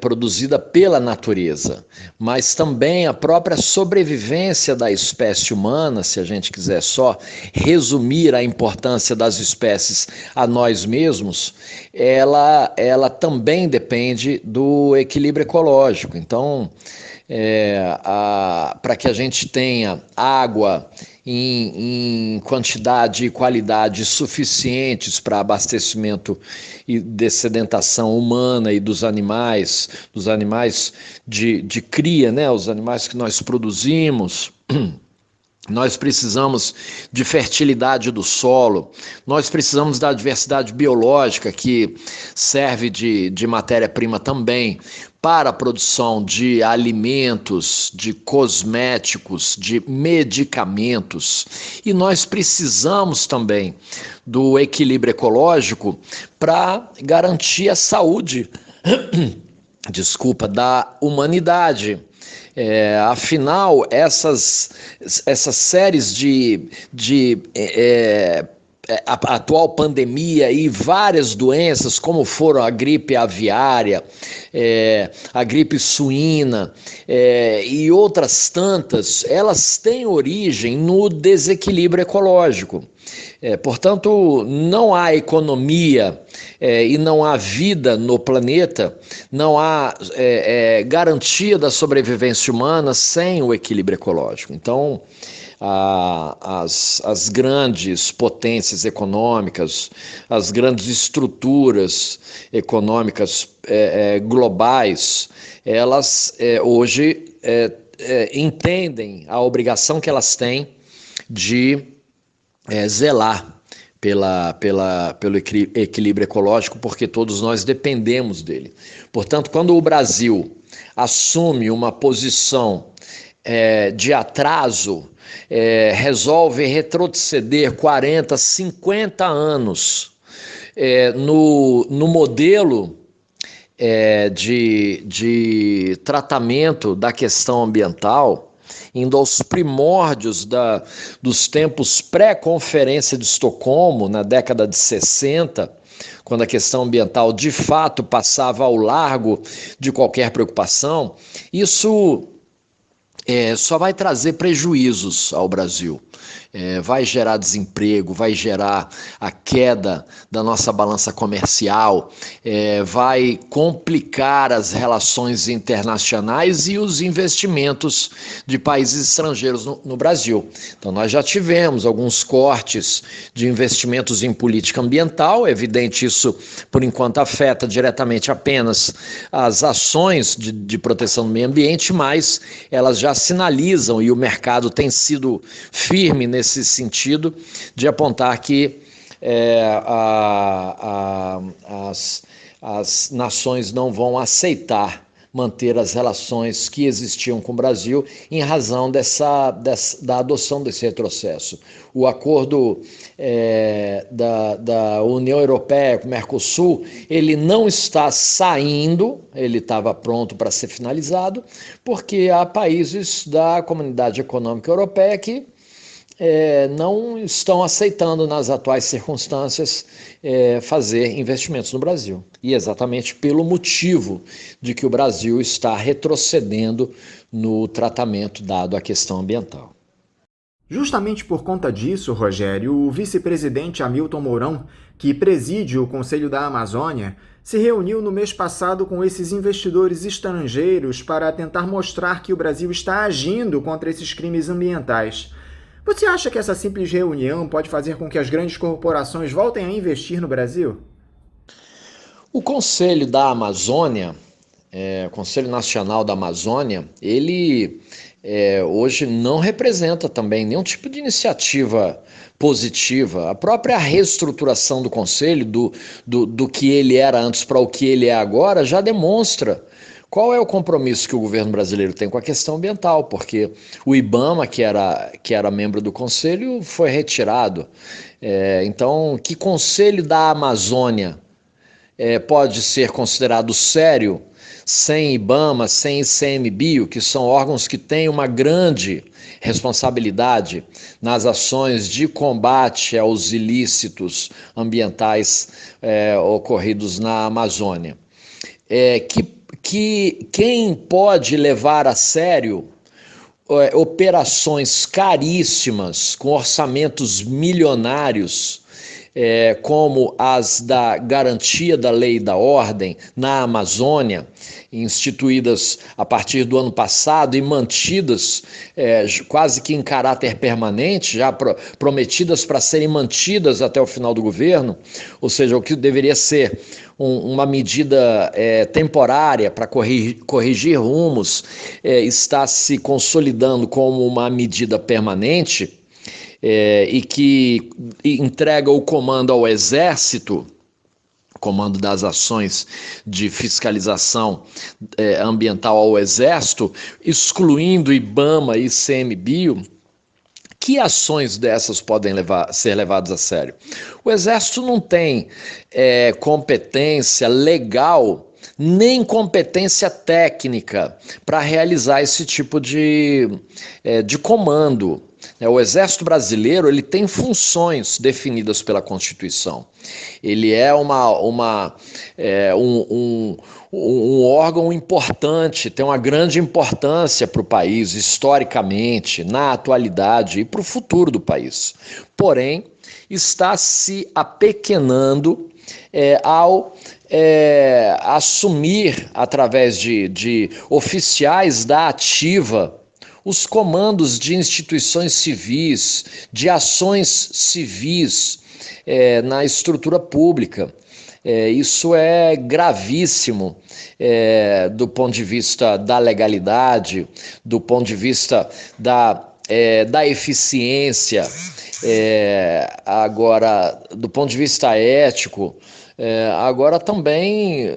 produzida pela natureza, mas também a própria sobrevivência da espécie humana, se a gente quiser só resumir a importância das espécies a nós mesmos, ela também depende do equilíbrio ecológico. Então, para que a gente tenha água em quantidade e qualidade suficientes para abastecimento e dessedentação humana e dos animais de cria, né? Os animais que nós produzimos. Nós precisamos de fertilidade do solo, nós precisamos da diversidade biológica, que serve de matéria-prima também para a produção de alimentos, de cosméticos, de medicamentos. E nós precisamos também do equilíbrio ecológico para garantir a saúde, da humanidade. Afinal, essas séries de a atual pandemia e várias doenças, como foram a gripe aviária, a gripe suína e outras tantas, elas têm origem no desequilíbrio ecológico. Portanto, não há economia e não há vida no planeta, não há garantia da sobrevivência humana sem o equilíbrio ecológico. Então, as grandes potências econômicas, as grandes estruturas econômicas globais, elas hoje entendem a obrigação que elas têm de zelar pelo equilíbrio ecológico, porque todos nós dependemos dele. Portanto, quando o Brasil assume uma posição de atraso, resolve retroceder 40, 50 anos no modelo de tratamento da questão ambiental, indo aos primórdios dos tempos pré-conferência de Estocolmo, na década de 60, quando a questão ambiental de fato passava ao largo de qualquer preocupação, isso só vai trazer prejuízos ao Brasil. Vai gerar desemprego, vai gerar a queda da nossa balança comercial, vai complicar as relações internacionais e os investimentos de países estrangeiros no Brasil. Então, nós já tivemos alguns cortes de investimentos em política ambiental, é evidente isso, por enquanto, afeta diretamente apenas as ações de proteção do meio ambiente, mas elas já sinalizam, e o mercado tem sido firme nesse sentido, de apontar que as nações não vão aceitar manter as relações que existiam com o Brasil em razão da adoção desse retrocesso. O acordo da União Europeia com o Mercosul, ele não está saindo, ele estava pronto para ser finalizado, porque há países da Comunidade Econômica Europeia que não estão aceitando, nas atuais circunstâncias, fazer investimentos no Brasil. E exatamente pelo motivo de que o Brasil está retrocedendo no tratamento dado à questão ambiental. Justamente por conta disso, Rogério, o vice-presidente Hamilton Mourão, que preside o Conselho da Amazônia, se reuniu no mês passado com esses investidores estrangeiros para tentar mostrar que o Brasil está agindo contra esses crimes ambientais. Você acha que essa simples reunião pode fazer com que as grandes corporações voltem a investir no Brasil? O Conselho da Amazônia, o Conselho Nacional da Amazônia, ele hoje não representa também nenhum tipo de iniciativa positiva. A própria reestruturação do Conselho, do que ele era antes para o que ele é agora, já demonstra qual é o compromisso que o governo brasileiro tem com a questão ambiental, porque o IBAMA, que era membro do Conselho, foi retirado. Então, que Conselho da Amazônia pode ser considerado sério sem IBAMA, sem ICMBio, que são órgãos que têm uma grande responsabilidade nas ações de combate aos ilícitos ambientais ocorridos na Amazônia? Que quem pode levar a sério operações caríssimas, com orçamentos milionários, como as da garantia da lei e da ordem na Amazônia, instituídas a partir do ano passado e mantidas quase que em caráter permanente, já prometidas para serem mantidas até o final do governo, ou seja, o que deveria ser uma medida temporária para corrigir rumos, está se consolidando como uma medida permanente, e que entrega o comando ao Exército, comando das ações de fiscalização ambiental ao Exército, excluindo IBAMA e ICMBio. Que ações dessas podem ser levadas a sério? O Exército não tem competência legal nem competência técnica para realizar esse tipo de comando. O Exército Brasileiro ele tem funções definidas pela Constituição. Ele é um órgão importante, tem uma grande importância para o país, historicamente, na atualidade e para o futuro do país. Porém, está se apequenando ao assumir, através de oficiais da ativa, os comandos de instituições civis, de ações civis na estrutura pública. Isso é gravíssimo do ponto de vista da legalidade, do ponto de vista da eficiência, agora, do ponto de vista ético. Agora também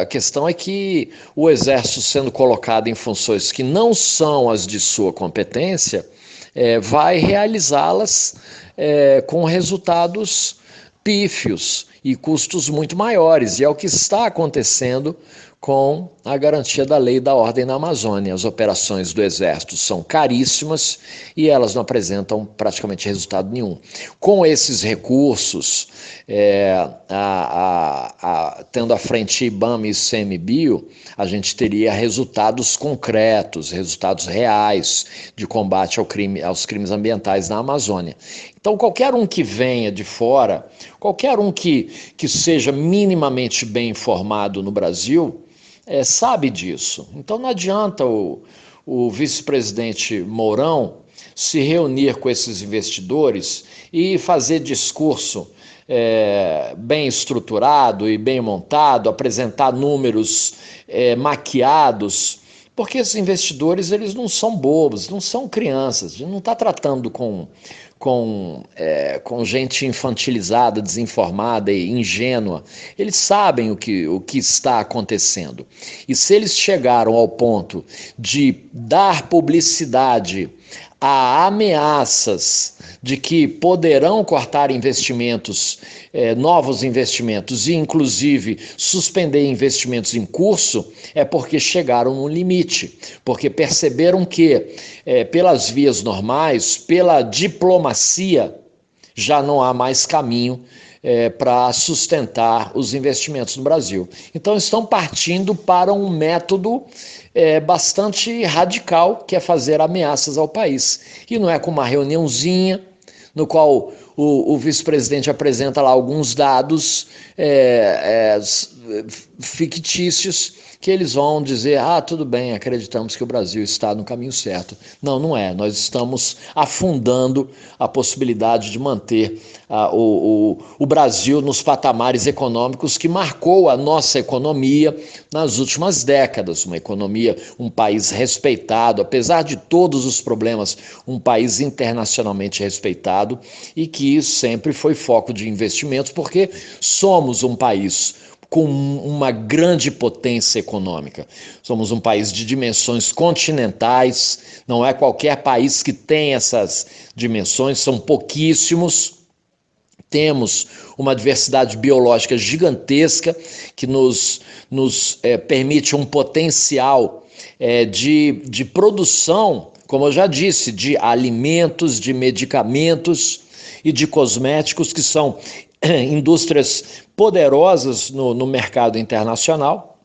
a questão é que o Exército, sendo colocado em funções que não são as de sua competência, vai realizá-las com resultados pífios e custos muito maiores, e é o que está acontecendo com a garantia da lei e da ordem na Amazônia. As operações do Exército são caríssimas e elas não apresentam praticamente resultado nenhum. Com esses recursos, tendo à frente IBAMA e ICMBio, a gente teria resultados concretos, resultados reais de combate aos crimes ambientais na Amazônia. Então, qualquer um que venha de fora, qualquer um que seja minimamente bem informado no Brasil, sabe disso. Então não adianta o vice-presidente Mourão se reunir com esses investidores e fazer discurso bem estruturado e bem montado, apresentar números maquiados, porque esses investidores eles não são bobos, não são crianças, a gente não está tratando com gente infantilizada, desinformada e ingênua. Eles sabem o que está acontecendo. E se eles chegaram ao ponto de dar publicidade a ameaças de que poderão cortar investimentos, novos investimentos, e inclusive suspender investimentos em curso, é porque chegaram no limite, porque perceberam que, pelas vias normais, pela diplomacia, já não há mais caminho para sustentar os investimentos no Brasil. Então estão partindo para um método bastante radical, que é fazer ameaças ao país. E não é com uma reuniãozinha, no qual o vice-presidente apresenta lá alguns dados fictícios, que eles vão dizer, tudo bem, acreditamos que o Brasil está no caminho certo. Não, não é. Nós estamos afundando a possibilidade de manter o Brasil nos patamares econômicos que marcou a nossa economia nas últimas décadas. Uma economia, um país respeitado, apesar de todos os problemas, um país internacionalmente respeitado e que sempre foi foco de investimentos, porque somos um país com uma grande potência econômica. Somos um país de dimensões continentais, não é qualquer país que tem essas dimensões, são pouquíssimos. Temos uma diversidade biológica gigantesca que nos permite um potencial de produção, como eu já disse, de alimentos, de medicamentos e de cosméticos, que são indústrias poderosas no mercado internacional.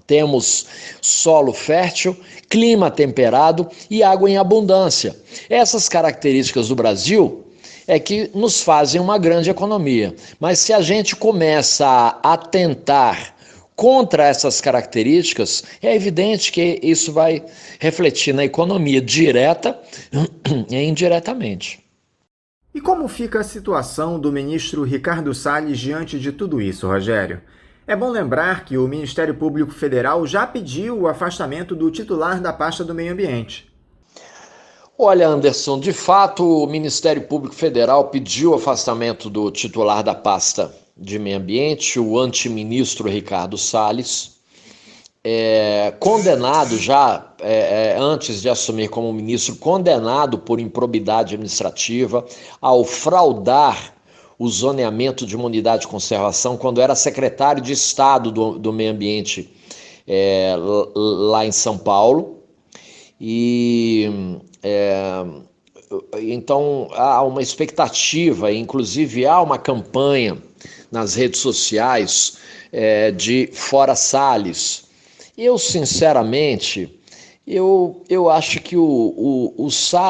Temos solo fértil, clima temperado e água em abundância. Essas características do Brasil é que nos fazem uma grande economia. Mas se a gente começa a atentar contra essas características, é evidente que isso vai refletir na economia direta e indiretamente. E como fica a situação do ministro Ricardo Salles diante de tudo isso, Rogério? É bom lembrar que o Ministério Público Federal já pediu o afastamento do titular da pasta do Meio Ambiente. Olha, Anderson, de fato o Ministério Público Federal pediu o afastamento do titular da pasta de Meio Ambiente, o antiministro Ricardo Salles, condenado já, antes de assumir como ministro, condenado por improbidade administrativa ao fraudar o zoneamento de uma unidade de conservação quando era secretário de Estado do Meio Ambiente lá em São Paulo. E Então há uma expectativa, inclusive há uma campanha nas redes sociais de Fora Salles. Eu, sinceramente, eu acho que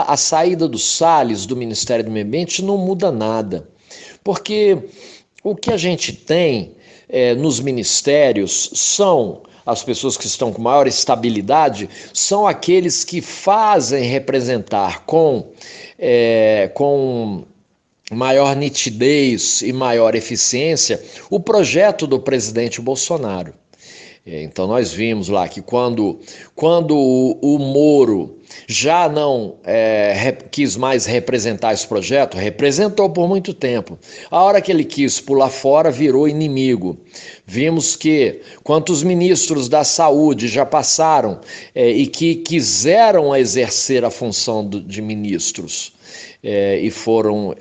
a saída do Salles do Ministério do Meio Ambiente não muda nada, porque o que a gente tem nos ministérios são as pessoas que estão com maior estabilidade, são aqueles que fazem representar com maior nitidez e maior eficiência o projeto do presidente Bolsonaro. Então nós vimos lá que quando o Moro já não quis mais representar esse projeto, representou por muito tempo. A hora que ele quis pular fora, virou inimigo. Vimos que quantos ministros da saúde já passaram e que quiseram exercer a função de ministros e foram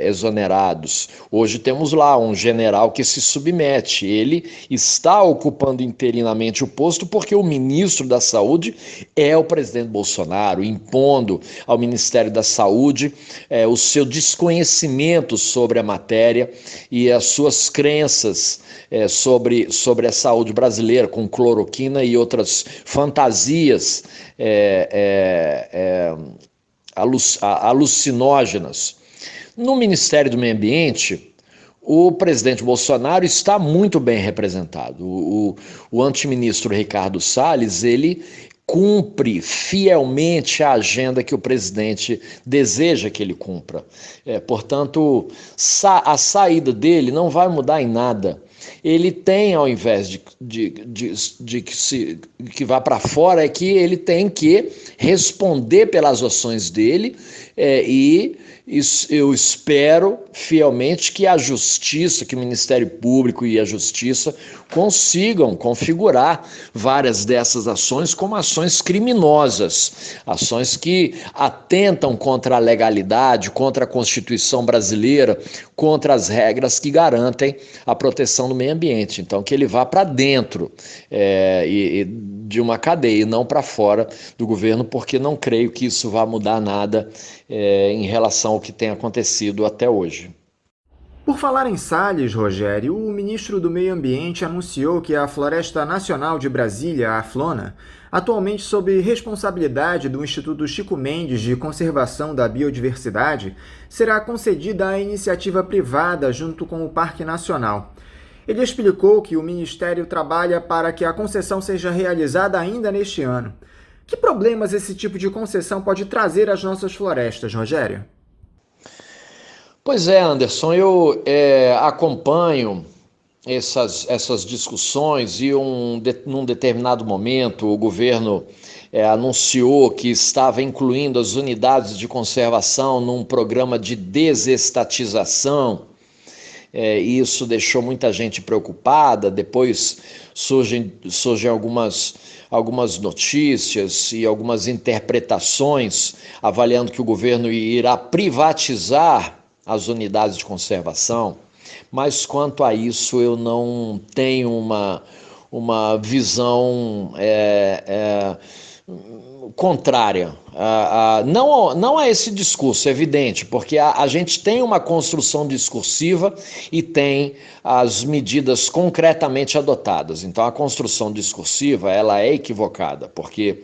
exonerados. Hoje temos lá um general que se submete. Ele está ocupando interinamente o posto porque o ministro da Saúde é o presidente Bolsonaro, impondo ao Ministério da Saúde o seu desconhecimento sobre a matéria e as suas crenças sobre a saúde brasileira, com cloroquina e outras fantasias alucinógenas. No Ministério do Meio Ambiente, o presidente Bolsonaro está muito bem representado. O antiministro Ricardo Salles, ele cumpre fielmente a agenda que o presidente deseja que ele cumpra. Portanto, a saída dele não vai mudar em nada. Ele tem, ao invés de que vá para fora, é que ele tem que responder pelas ações dele e eu espero fielmente que a Justiça, que o Ministério Público e a Justiça consigam configurar várias dessas ações como ações criminosas, ações que atentam contra a legalidade, contra a Constituição brasileira, contra as regras que garantem a proteção do meio ambiente. Então, que ele vá para dentro de uma cadeia e não para fora do governo, porque não creio que isso vá mudar nada em relação ao que tem acontecido até hoje. Por falar em Salles, Rogério, o ministro do Meio Ambiente anunciou que a Floresta Nacional de Brasília, a Flona, atualmente sob responsabilidade do Instituto Chico Mendes de Conservação da Biodiversidade, será concedida à iniciativa privada junto com o Parque Nacional. Ele explicou que o Ministério trabalha para que a concessão seja realizada ainda neste ano. Que problemas esse tipo de concessão pode trazer às nossas florestas, Rogério? Pois é, Anderson, eu acompanho essas discussões e num determinado momento o governo anunciou que estava incluindo as unidades de conservação num programa de desestatização. Isso deixou muita gente preocupada. Depois surgem algumas notícias e algumas interpretações avaliando que o governo irá privatizar as unidades de conservação, mas quanto a isso eu não tenho uma visão contrária. Não a esse discurso, é evidente, porque a gente tem uma construção discursiva e tem as medidas concretamente adotadas. Então a construção discursiva ela é equivocada, porque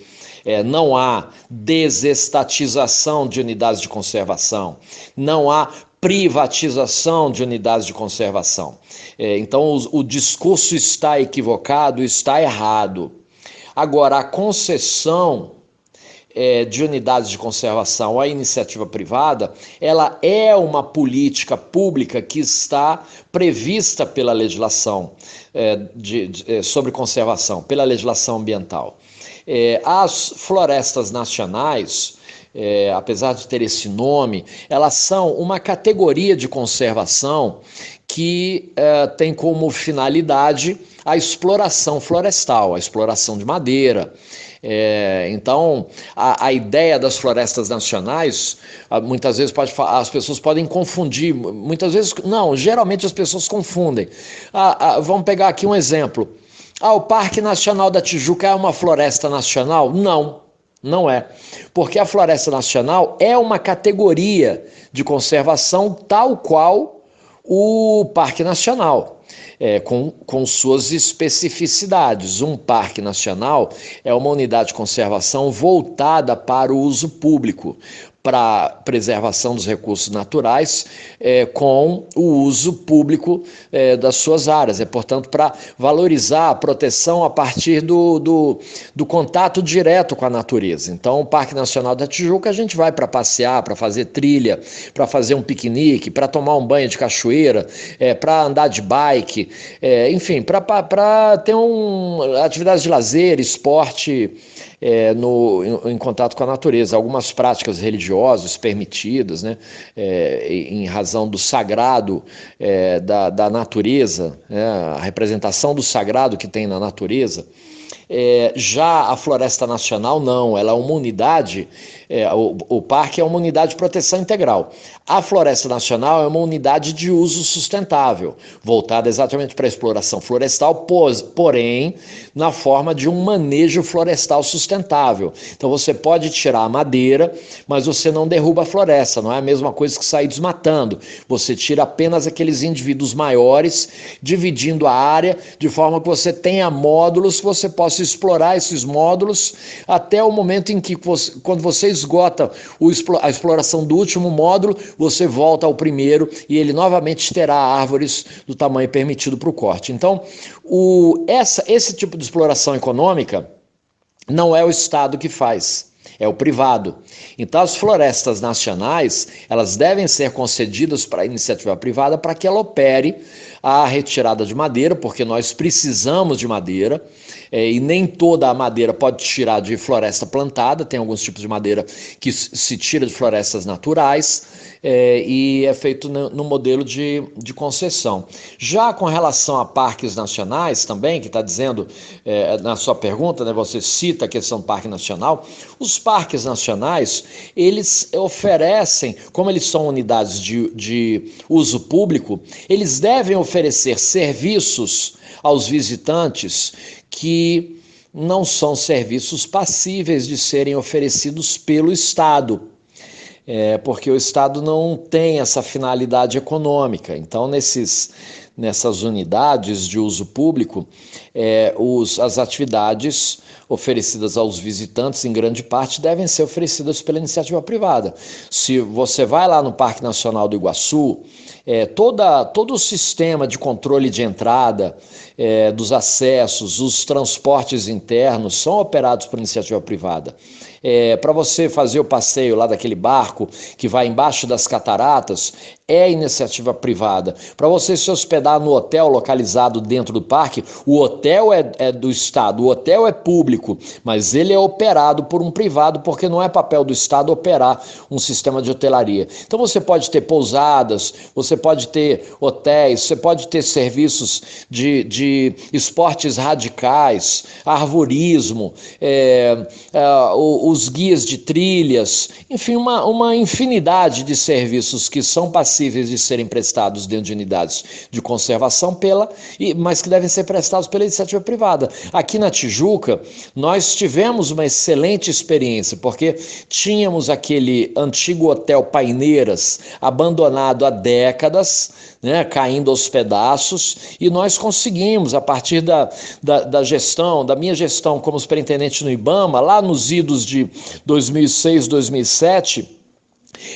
não há desestatização de unidades de conservação, não há privatização de unidades de conservação. Então o discurso está equivocado, está errado. Agora, a concessão de unidades de conservação à iniciativa privada, ela é uma política pública que está prevista pela legislação sobre conservação, pela legislação ambiental. As florestas nacionais, apesar de ter esse nome, elas são uma categoria de conservação que tem como finalidade a exploração florestal, a exploração de madeira. Então, a ideia das florestas nacionais, muitas vezes as pessoas podem confundir, muitas vezes, não, geralmente as pessoas confundem. Vamos pegar aqui um exemplo. O Parque Nacional da Tijuca é uma floresta nacional? Não. Não é. Porque a Floresta Nacional é uma categoria de conservação tal qual o Parque Nacional, com suas especificidades. Um parque nacional é uma unidade de conservação voltada para o uso público, para preservação dos recursos naturais, com o uso público das suas áreas. Portanto, para valorizar a proteção a partir do contato direto com a natureza. Então, o Parque Nacional da Tijuca, a gente vai para passear, para fazer trilha, para fazer um piquenique, para tomar um banho de cachoeira, para andar de bike, enfim, para ter atividades de lazer, esporte, em contato com a natureza. Algumas práticas religiosas permitidas, né, em razão do sagrado da natureza, a representação do sagrado que tem na natureza. Já a Floresta Nacional não, ela é uma unidade, o parque é uma unidade de proteção integral. A Floresta Nacional é uma unidade de uso sustentável, voltada exatamente para a exploração florestal, porém na forma de um manejo florestal sustentável. Então você pode tirar a madeira, mas você não derruba a floresta, não é a mesma coisa que sair desmatando. Você tira apenas aqueles indivíduos maiores, dividindo a área, de forma que você tenha módulos, que você possa explorar esses módulos até o momento em que, quando você esgota a exploração do último módulo, você volta ao primeiro e ele novamente terá árvores do tamanho permitido para o corte. Então, esse tipo de exploração econômica não é o Estado que faz, é o privado. Então, as florestas nacionais, elas devem ser concedidas para a iniciativa privada para que ela opere a retirada de madeira, porque nós precisamos de madeira, e nem toda a madeira pode tirar de floresta plantada, tem alguns tipos de madeira que se tira de florestas naturais, e é feito no modelo de concessão. Já com relação a parques nacionais também, que está dizendo na sua pergunta, né, você cita a questão do Parque Nacional, os parques nacionais, eles oferecem, como eles são unidades de uso público, eles devem oferecer serviços aos visitantes que não são serviços passíveis de serem oferecidos pelo Estado. Porque o Estado não tem essa finalidade econômica. Então, nessas unidades de uso público, as atividades oferecidas aos visitantes, em grande parte, devem ser oferecidas pela iniciativa privada. Se você vai lá no Parque Nacional do Iguaçu, todo o sistema de controle de entrada, dos acessos, os transportes internos são operados por iniciativa privada. Para você fazer o passeio lá daquele barco que vai embaixo das cataratas, é iniciativa privada. Para você se hospedar no hotel localizado dentro do parque, o hotel é do Estado, o hotel é público, mas ele é operado por um privado, porque não é papel do Estado operar um sistema de hotelaria. Então você pode ter pousadas, você pode ter hotéis, você pode ter serviços de esportes radicais, arvorismo, os guias de trilhas, enfim, uma infinidade de serviços que são passíveis de serem prestados dentro de unidades de conservação, mas que devem ser prestados pela iniciativa privada. Aqui na Tijuca, nós tivemos uma excelente experiência, porque tínhamos aquele antigo Hotel Paineiras, abandonado há décadas, né, caindo aos pedaços, e nós conseguimos, a partir da minha gestão como superintendente no IBAMA, lá nos idos de 2006, 2007,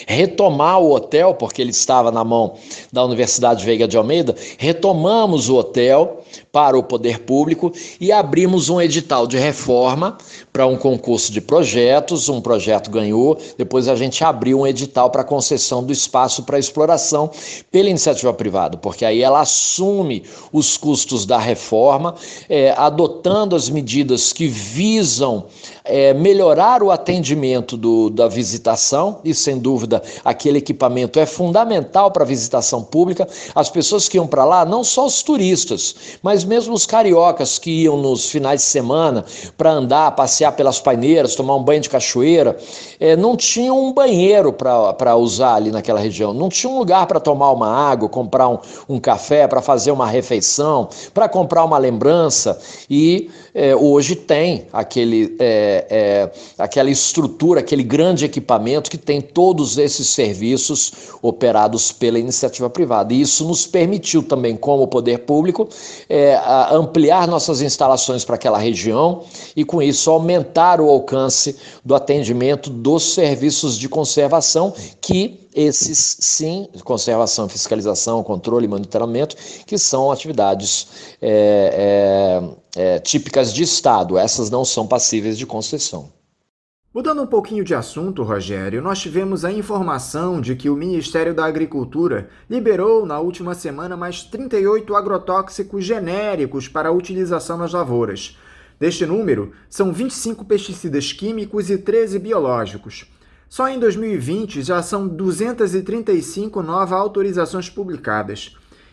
retomar o hotel, porque ele estava na mão da Universidade Veiga de Almeida. Retomamos o hotel para o poder público e abrimos um edital de reforma para um concurso de projetos. Um projeto ganhou, depois a gente abriu um edital para concessão do espaço para exploração pela iniciativa privada, porque aí ela assume os custos da reforma, adotando as medidas que visam melhorar o atendimento da visitação, e sem dúvida aquele equipamento é fundamental para a visitação pública. As pessoas que iam para lá, não só os turistas, mas mesmo os cariocas que iam nos finais de semana para andar, passear pelas paineiras, tomar um banho de cachoeira, não tinham um banheiro para usar ali naquela região, não tinha um lugar para tomar uma água, comprar um café, para fazer uma refeição, para comprar uma lembrança, e hoje tem aquela estrutura, aquele grande equipamento que tem todos esses serviços operados pela iniciativa privada. E isso nos permitiu também, como poder público, ampliar nossas instalações para aquela região e, com isso, aumentar o alcance do atendimento dos serviços de conservação, que esses, sim, conservação, fiscalização, controle e monitoramento, que são atividades típicas de Estado. Essas não são passíveis de concessão. Mudando um pouquinho de assunto, Rogério, nós tivemos a informação de que o Ministério da Agricultura liberou na última semana mais 38 agrotóxicos genéricos para utilização nas lavouras. Deste número, são 25 pesticidas químicos e 13 biológicos. Só em 2020 já são 235 novas autorizações publicadas.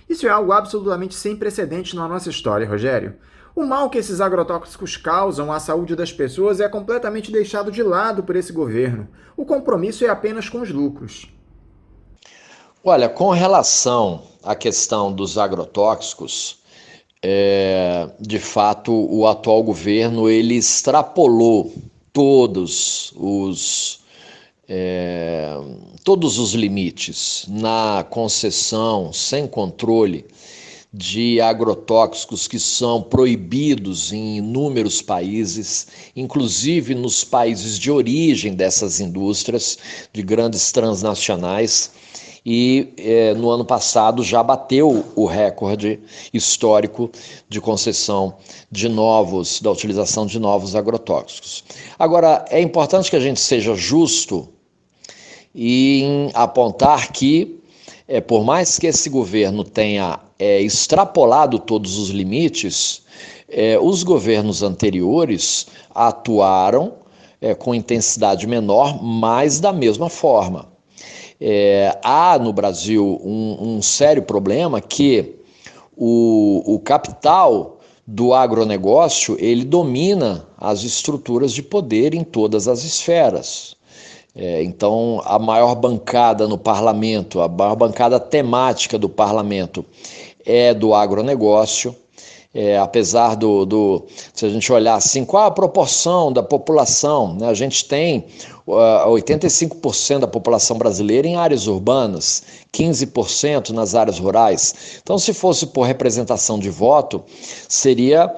Isso é algo absolutamente sem precedentes na nossa história, Rogério. O mal que esses agrotóxicos causam à saúde das pessoas é completamente deixado de lado por esse governo. O compromisso é apenas com os lucros. Olha, com relação à questão dos agrotóxicos, de fato, o atual governo ele extrapolou todos os limites na concessão sem controle de agrotóxicos que são proibidos em inúmeros países, inclusive nos países de origem dessas indústrias, de grandes transnacionais, e no ano passado já bateu o recorde histórico de concessão da utilização de novos agrotóxicos. Agora, é importante que a gente seja justo em apontar que, por mais que esse governo tenha extrapolado todos os limites, os governos anteriores atuaram com intensidade menor, mas da mesma forma. Há no Brasil um sério problema que o capital do agronegócio ele domina as estruturas de poder em todas as esferas. Então, a maior bancada no parlamento, a maior bancada temática do parlamento é do agronegócio. Apesar se a gente olhar assim, qual a proporção da população, né? A gente tem 85% da população brasileira em áreas urbanas, 15% nas áreas rurais. Então, se fosse por representação de voto, seria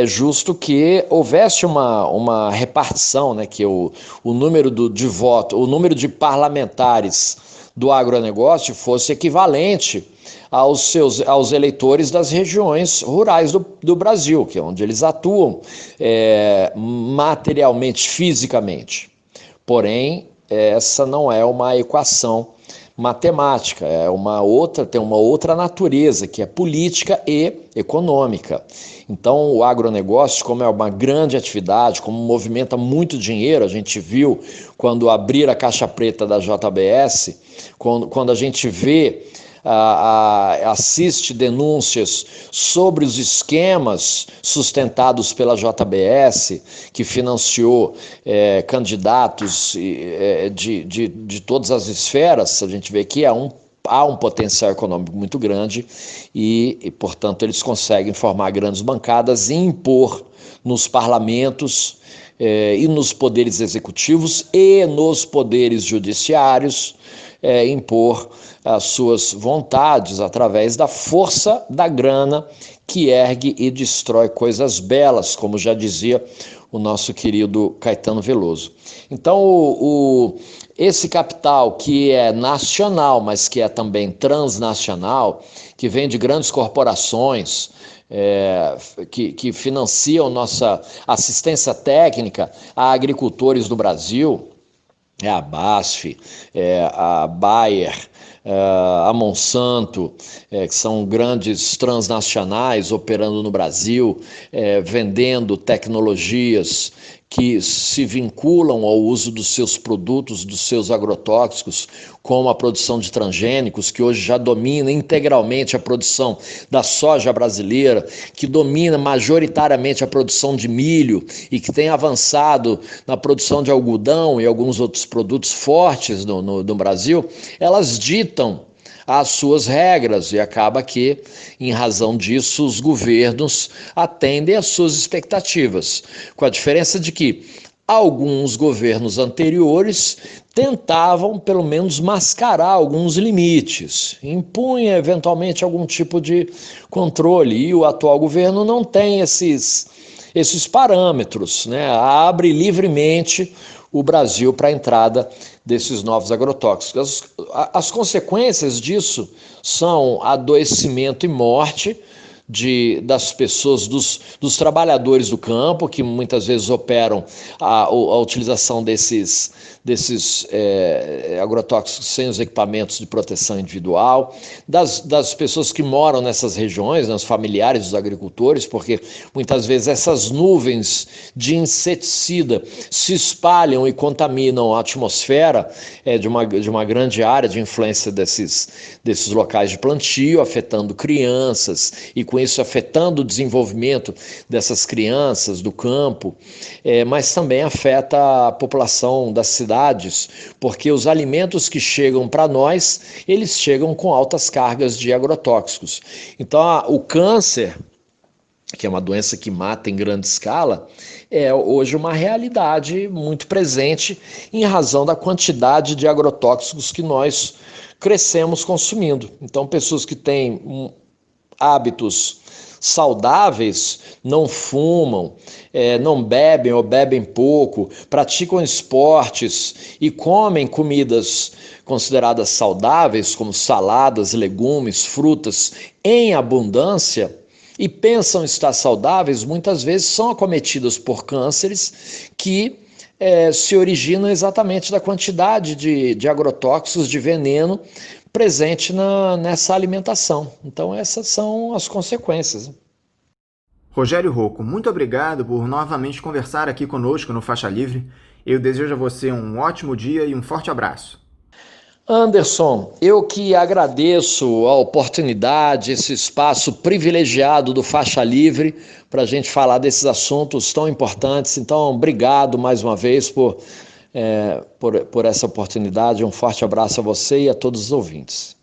justo que houvesse uma repartição, né? Que o número de voto, o número de parlamentares do agronegócio fosse equivalente aos eleitores das regiões rurais do Brasil, que é onde eles atuam materialmente, fisicamente. Porém, essa não é uma equação matemática, tem uma outra natureza, que é política e econômica. Então, o agronegócio, como é uma grande atividade, como movimenta muito dinheiro, a gente viu quando abrir a caixa preta da JBS, quando a gente vê assiste denúncias sobre os esquemas sustentados pela JBS, que financiou candidatos de todas as esferas, a gente vê que há um potencial econômico muito grande e, portanto, eles conseguem formar grandes bancadas e impor nos parlamentos e nos poderes executivos e nos poderes judiciários impor as suas vontades através da força da grana que ergue e destrói coisas belas, como já dizia o nosso querido Caetano Veloso. Então, esse capital que é nacional, mas que é também transnacional, que vem de grandes corporações, que financiam nossa assistência técnica a agricultores do Brasil, a BASF, a Bayer, a Monsanto, que são grandes transnacionais operando no Brasil, vendendo tecnologias que se vinculam ao uso dos seus produtos, dos seus agrotóxicos, como a produção de transgênicos, que hoje já domina integralmente a produção da soja brasileira, que domina majoritariamente a produção de milho e que tem avançado na produção de algodão e alguns outros produtos fortes no Brasil, elas ditam às suas regras, e acaba que, em razão disso, os governos atendem às suas expectativas, com a diferença de que alguns governos anteriores tentavam, pelo menos, mascarar alguns limites, impunha eventualmente algum tipo de controle, e o atual governo não tem esses parâmetros, né? Abre livremente o Brasil para a entrada desses novos agrotóxicos. As consequências disso são adoecimento e morte das pessoas, dos trabalhadores do campo, que muitas vezes operam a utilização desses agrotóxicos sem os equipamentos de proteção individual, das pessoas que moram nessas regiões, os familiares dos agricultores, porque muitas vezes essas nuvens de inseticida se espalham e contaminam a atmosfera de uma grande área de influência desses locais de plantio, afetando crianças e com isso afetando o desenvolvimento dessas crianças do campo, mas também afeta a população das cidades, porque os alimentos que chegam para nós, eles chegam com altas cargas de agrotóxicos. Então, o câncer, que é uma doença que mata em grande escala, é hoje uma realidade muito presente em razão da quantidade de agrotóxicos que nós crescemos consumindo. Então, pessoas que têm hábitos saudáveis, não fumam, não bebem ou bebem pouco, praticam esportes e comem comidas consideradas saudáveis, como saladas, legumes, frutas, em abundância, e pensam estar saudáveis, muitas vezes são acometidas por cânceres que se originam exatamente da quantidade de agrotóxicos, de veneno, presente nessa alimentação. Então essas são as consequências. Rogério Rocco, muito obrigado por novamente conversar aqui conosco no Faixa Livre. Eu desejo a você um ótimo dia e um forte abraço. Anderson, eu que agradeço a oportunidade, esse espaço privilegiado do Faixa Livre para a gente falar desses assuntos tão importantes. Então, obrigado mais uma vez por essa oportunidade. Um forte abraço a você e a todos os ouvintes.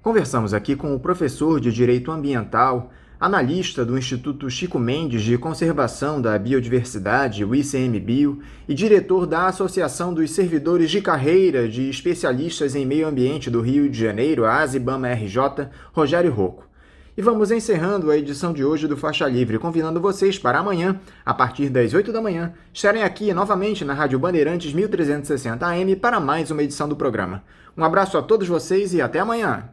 Conversamos aqui com o professor de Direito Ambiental, analista do Instituto Chico Mendes de Conservação da Biodiversidade, o ICMBio, e diretor da Associação dos Servidores de Carreira de Especialistas em Meio Ambiente do Rio de Janeiro, a ASIBAMA-RJ, Rogério Rocco. E vamos encerrando a edição de hoje do Faixa Livre, convidando vocês para amanhã, a partir das 8 da manhã, estarem aqui novamente na Rádio Bandeirantes 1360 AM para mais uma edição do programa. Um abraço a todos vocês e até amanhã!